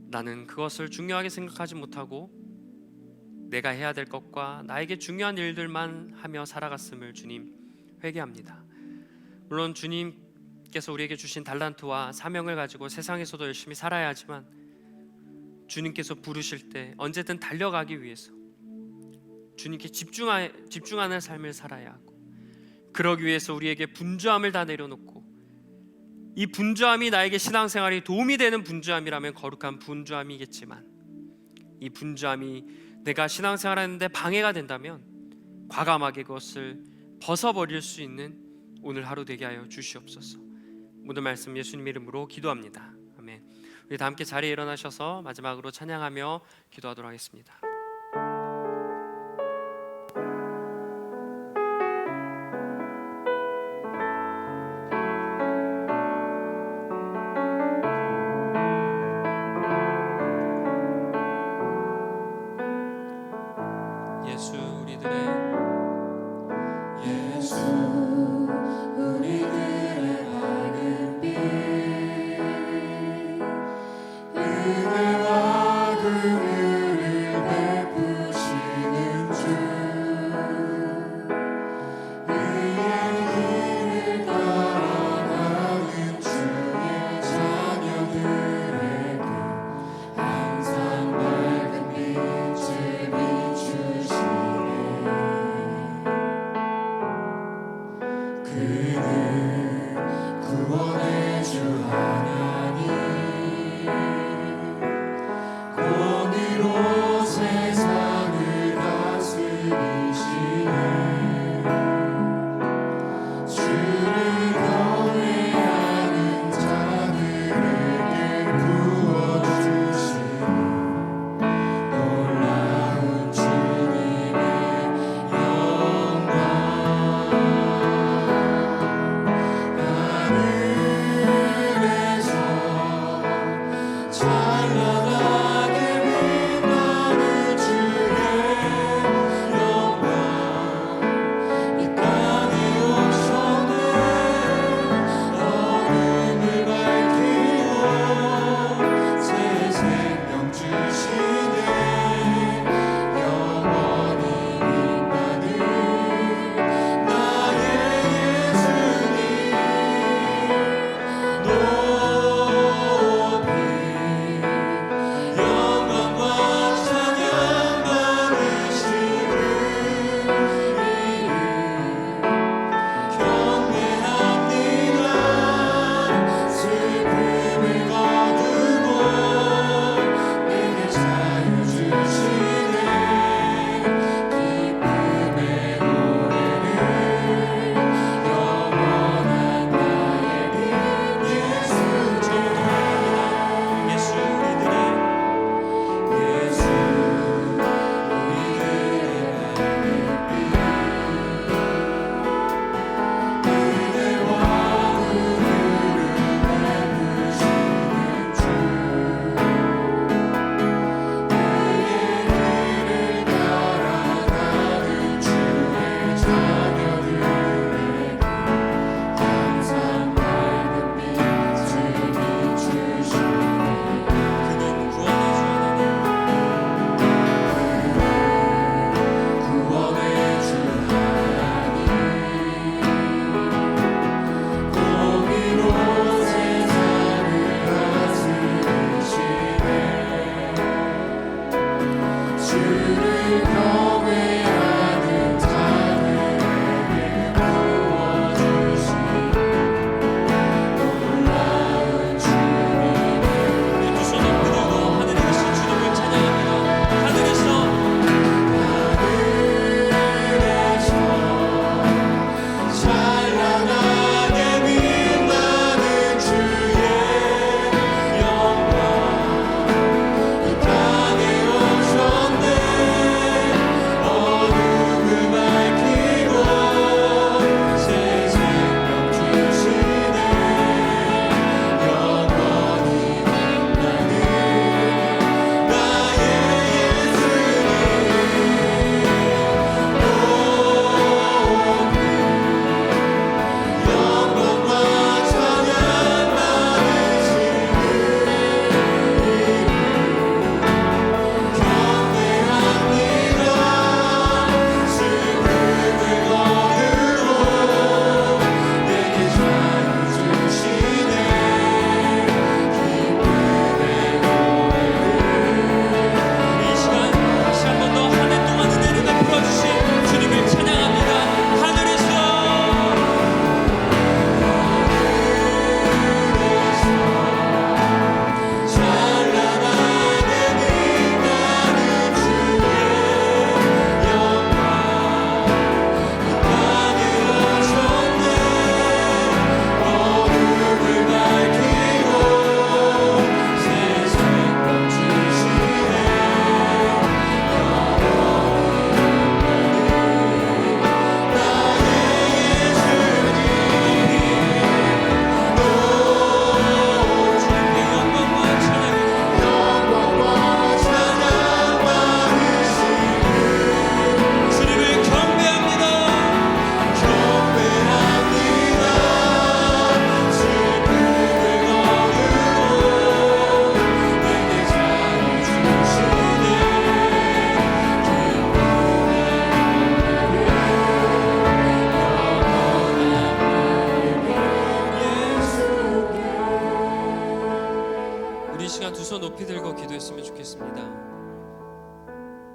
나는 그것을 중요하게 생각하지 못하고 내가 해야 될 것과 나에게 중요한 일들만 하며 살아갔음을 주님 회개합니다. 물론 주님께서 우리에게 주신 달란트와 사명을 가지고 세상에서도 열심히 살아야 하지만 주님께서 부르실 때 언제든 달려가기 위해서 주님께 집중하는 삶을 살아야 하고, 그러기 위해서 우리에게 분주함을 다 내려놓고 이 분주함이 나에게 신앙생활에 도움이 되는 분주함이라면 거룩한 분주함이겠지만 이 분주함이 내가 신앙생활하는데 방해가 된다면 과감하게 그것을 벗어버릴 수 있는 오늘 하루 되게 하여 주시옵소서. 모든 말씀 예수님 이름으로 기도합니다. 아멘. 우리 다 함께 자리에 일어나셔서 마지막으로 찬양하며 기도하도록 하겠습니다. 예수 우리들의 밝은 빛, 은혜와 긍휼을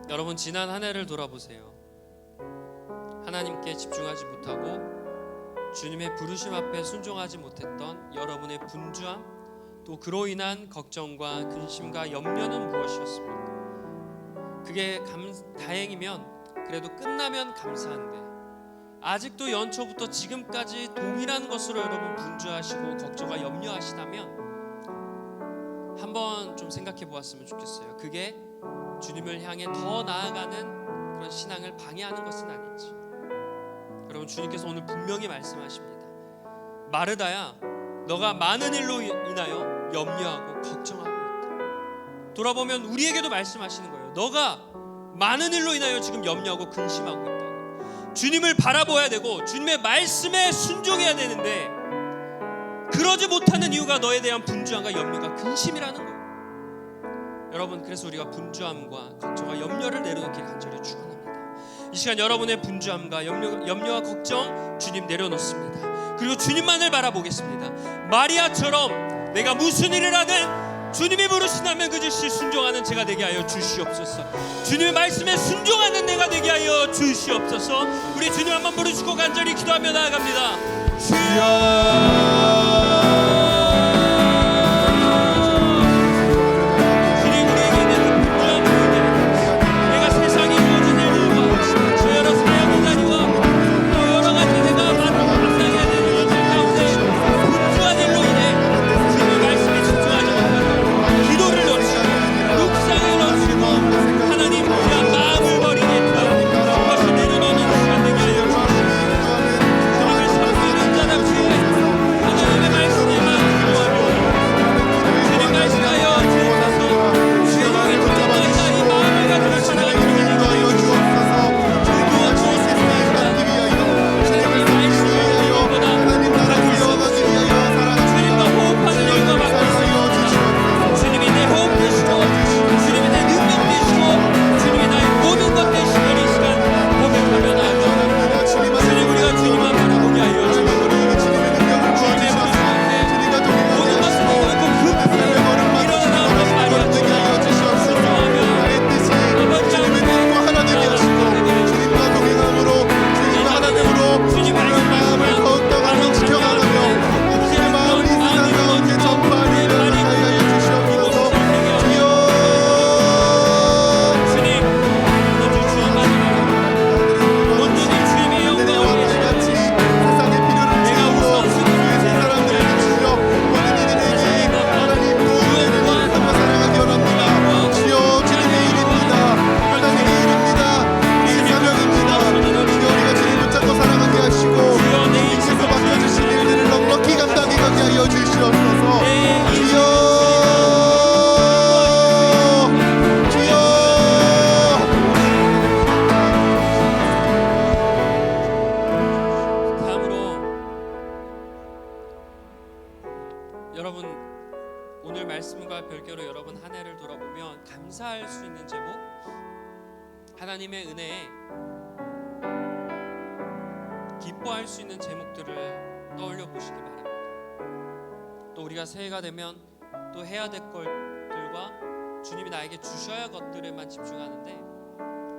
여러분, 지난 한 해를 돌아보세요. 하나님께 집중하지 못하고 주님의 부르심 앞에 순종하지 못했던 여러분의 분주함, 또 그로 인한 걱정과 근심과 염려는 무엇이었습니까? 그게 다행이면, 그래도 끝나면 감사한데 아직도 연초부터 지금까지 동일한 것으로 여러분 분주하시고 걱정과 염려하시다면 한번 좀 생각해 보았으면 좋겠어요. 그게 주님을 향해 더 나아가는 그런 신앙을 방해하는 것은 아닌지. 여러분, 주님께서 오늘 분명히 말씀하십니다. 마르다야, 너가 많은 일로 인하여 염려하고 걱정하고 있다. 돌아보면 우리에게도 말씀하시는 거예요. 너가 많은 일로 인하여 지금 염려하고 근심하고 있다고. 주님을 바라봐야 되고 주님의 말씀에 순종해야 되는데 그러지 못하는 이유가 너에 대한 분주함과 염려가 근심이라는 거예요. 여러분, 그래서 우리가 분주함과 걱정과 염려를 내려놓기를 간절히 축원합니다. 이 시간 여러분의 분주함과 염려와 걱정 주님 내려놓습니다. 그리고 주님만을 바라보겠습니다. 마리아처럼 내가 무슨 일을 하든 주님이 부르신다면 그 즉시 순종하는 제가 되게 하여 주시옵소서. 주님의 말씀에 순종하는 내가 되게 하여 주시옵소서. 우리 주님 한번 부르시고 간절히 기도하며 나아갑니다. 주여, 감사할 수 있는 제목, 하나님의 은혜에 기뻐할 수 있는 제목들을 떠올려 보시기 바랍니다. 또 우리가 새해가 되면 또 해야 될 것들과 주님이 나에게 주셔야 할 것들에만 집중하는데,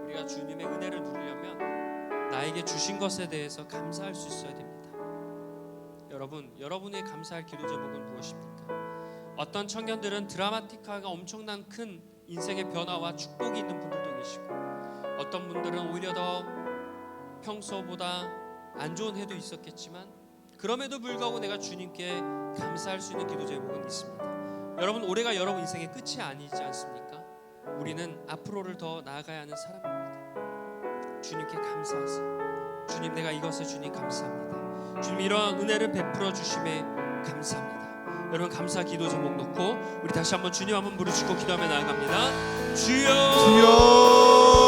우리가 주님의 은혜를 누리려면 나에게 주신 것에 대해서 감사할 수 있어야 됩니다. 여러분, 여러분의 감사할 기도 제목은 무엇입니까? 어떤 청년들은 드라마틱하고 엄청난 큰 인생의 변화와 축복이 있는 분들도 계시고, 어떤 분들은 오히려 더 평소보다 안 좋은 해도 있었겠지만 그럼에도 불구하고 내가 주님께 감사할 수 있는 기도 제목은 있습니다. 여러분, 올해가 여러분 인생의 끝이 아니지 않습니까? 우리는 앞으로를 더 나아가야 하는 사람입니다. 주님께 감사하세요. 주님, 내가 이것에 주님 감사합니다. 주님, 이러한 은혜를 베풀어 주심에 감사합니다. 여러분, 감사 기도 제목 놓고 우리 다시 한번 주님 한번 부르짖고 기도하며 나아갑니다. 주여,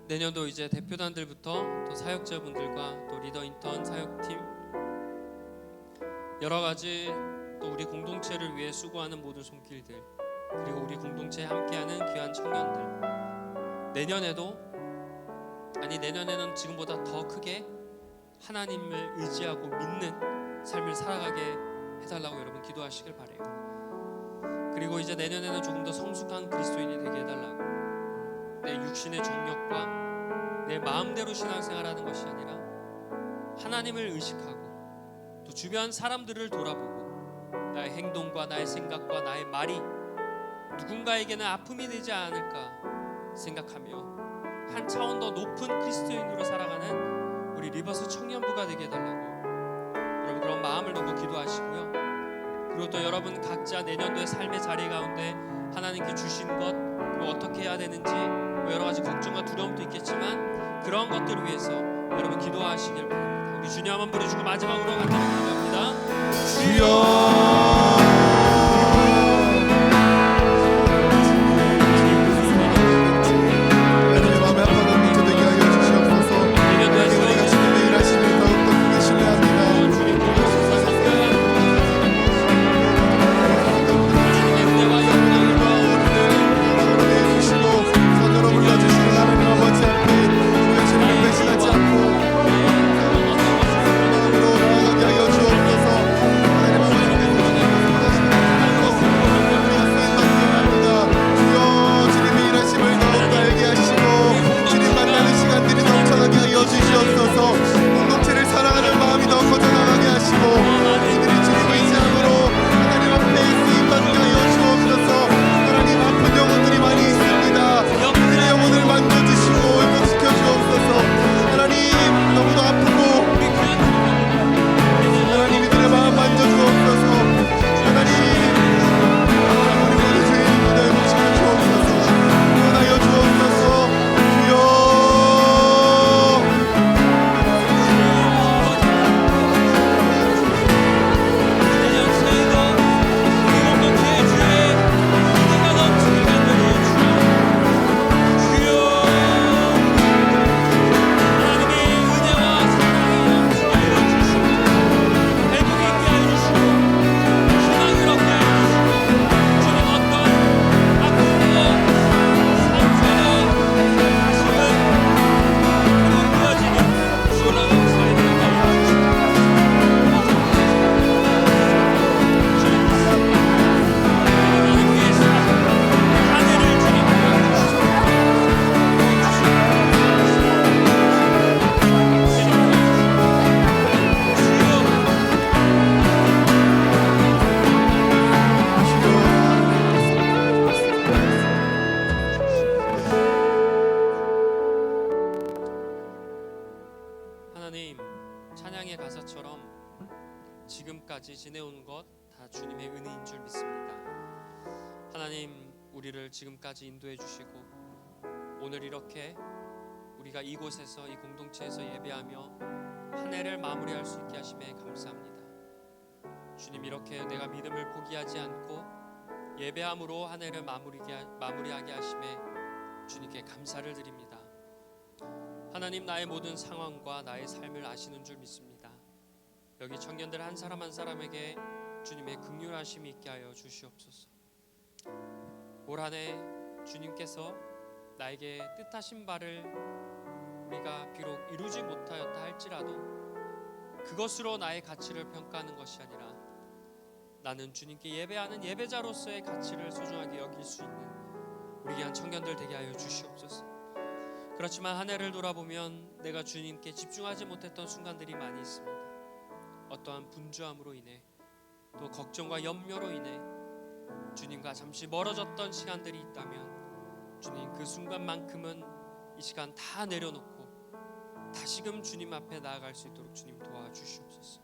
내년도 이제 대표단들부터 또 사역자분들과 또 리더 인턴 사역팀, 여러 가지 또 우리 공동체를 위해 수고하는 모든 손길들, 그리고 우리 공동체에 함께하는 귀한 청년들, 내년에는 지금보다 더 크게 하나님을 의지하고 믿는 삶을 살아가게 해달라고 여러분 기도하시길 바래요. 그리고 이제 내년에는 조금 더 성숙한 그리스도인이 되게 해달라고, 내 육신의 정욕과 내 마음대로 신앙생활하는 것이 아니라 하나님을 의식하고 또 주변 사람들을 돌아보고 나의 행동과 나의 생각과 나의 말이 누군가에게는 아픔이 되지 않을까 생각하며 한 차원 더 높은 그리스도인으로 살아가는 우리 리버스 청년부가 되게 해달라고 여러분 그런 마음을 놓고 기도하시고요. 그리고 또 여러분 각자 내년도의 삶의 자리 가운데 하나님께 주신 것, 그리고 어떻게 해야 되는지 여러 가지 걱정과 두려움도 있겠지만 그런 것들을 위해서 여러분 기도하시길 바랍니다. 우리 주님 한번 부르시고 마지막으로 간절히 기도합니다. 주여, 찬송의 가사처럼 지금까지 지내온 것 다 주님의 은혜인 줄 믿습니다. 하나님, 우리를 지금까지 인도해 주시고 오늘 이렇게 우리가 이곳에서, 이 공동체에서 예배하며 한 해를 마무리할 수 있게 하심에 감사합니다. 주님, 이렇게 내가 믿음을 포기하지 않고 예배함으로 한 해를 마무리하게 하심에 주님께 감사를 드립니다. 하나님, 나의 모든 상황과 나의 삶을 아시는 줄 믿습니다. 여기 청년들 한 사람 한 사람에게 주님의 긍휼하심이 있게 하여 주시옵소서. 올 한 해 주님께서 나에게 뜻하신 바를 우리가 비록 이루지 못하였다 할지라도 그것으로 나의 가치를 평가하는 것이 아니라 나는 주님께 예배하는 예배자로서의 가치를 소중하게 여길 수 있는 우리 귀한 청년들 되게 하여 주시옵소서. 그렇지만 한 해를 돌아보면 내가 주님께 집중하지 못했던 순간들이 많이 있습니다. 어떠한 분주함으로 인해, 또 걱정과 염려로 인해 주님과 잠시 멀어졌던 시간들이 있다면 주님, 그 순간만큼은 이 시간 다 내려놓고 다시금 주님 앞에 나아갈 수 있도록 주님 도와주시옵소서.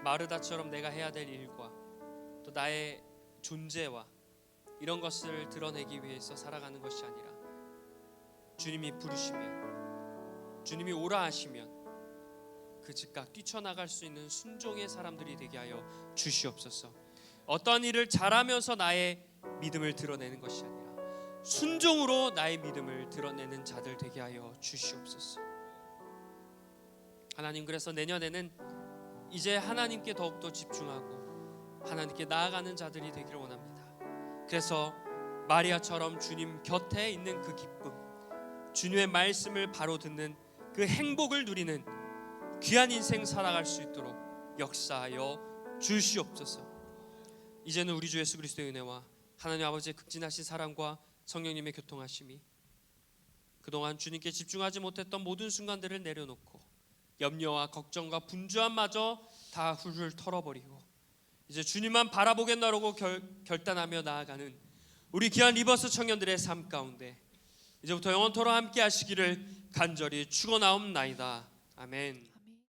마르다처럼 내가 해야 될 일과 또 나의 존재와 이런 것을 드러내기 위해서 살아가는 것이 아니라 주님이 부르시면, 주님이 오라 하시면 그 즉각 뛰쳐나갈 수 있는 순종의 사람들이 되게 하여 주시옵소서. 어떤 일을 잘하면서 나의 믿음을 드러내는 것이 아니라 순종으로 나의 믿음을 드러내는 자들 되게 하여 주시옵소서. 하나님, 그래서 내년에는 이제 하나님께 더욱더 집중하고 하나님께 나아가는 자들이 되기를 원합니다. 그래서 마리아처럼 주님 곁에 있는 그 기쁨, 주님의 말씀을 바로 듣는 그 행복을 누리는 귀한 인생 살아갈 수 있도록 역사하여 주시옵소서. 이제는 우리 주 예수 그리스도의 은혜와 하나님 아버지의 극진하신 사랑과 성령님의 교통하심이 그동안 주님께 집중하지 못했던 모든 순간들을 내려놓고 염려와 걱정과 분주함마저 다 훌훌 털어버리고 이제 주님만 바라보겠나라고 결단하며 나아가는 우리 귀한 리버스 청년들의 삶 가운데 이제부터 영원토록 함께 하시기를 간절히 축원하옵나이다. 아멘.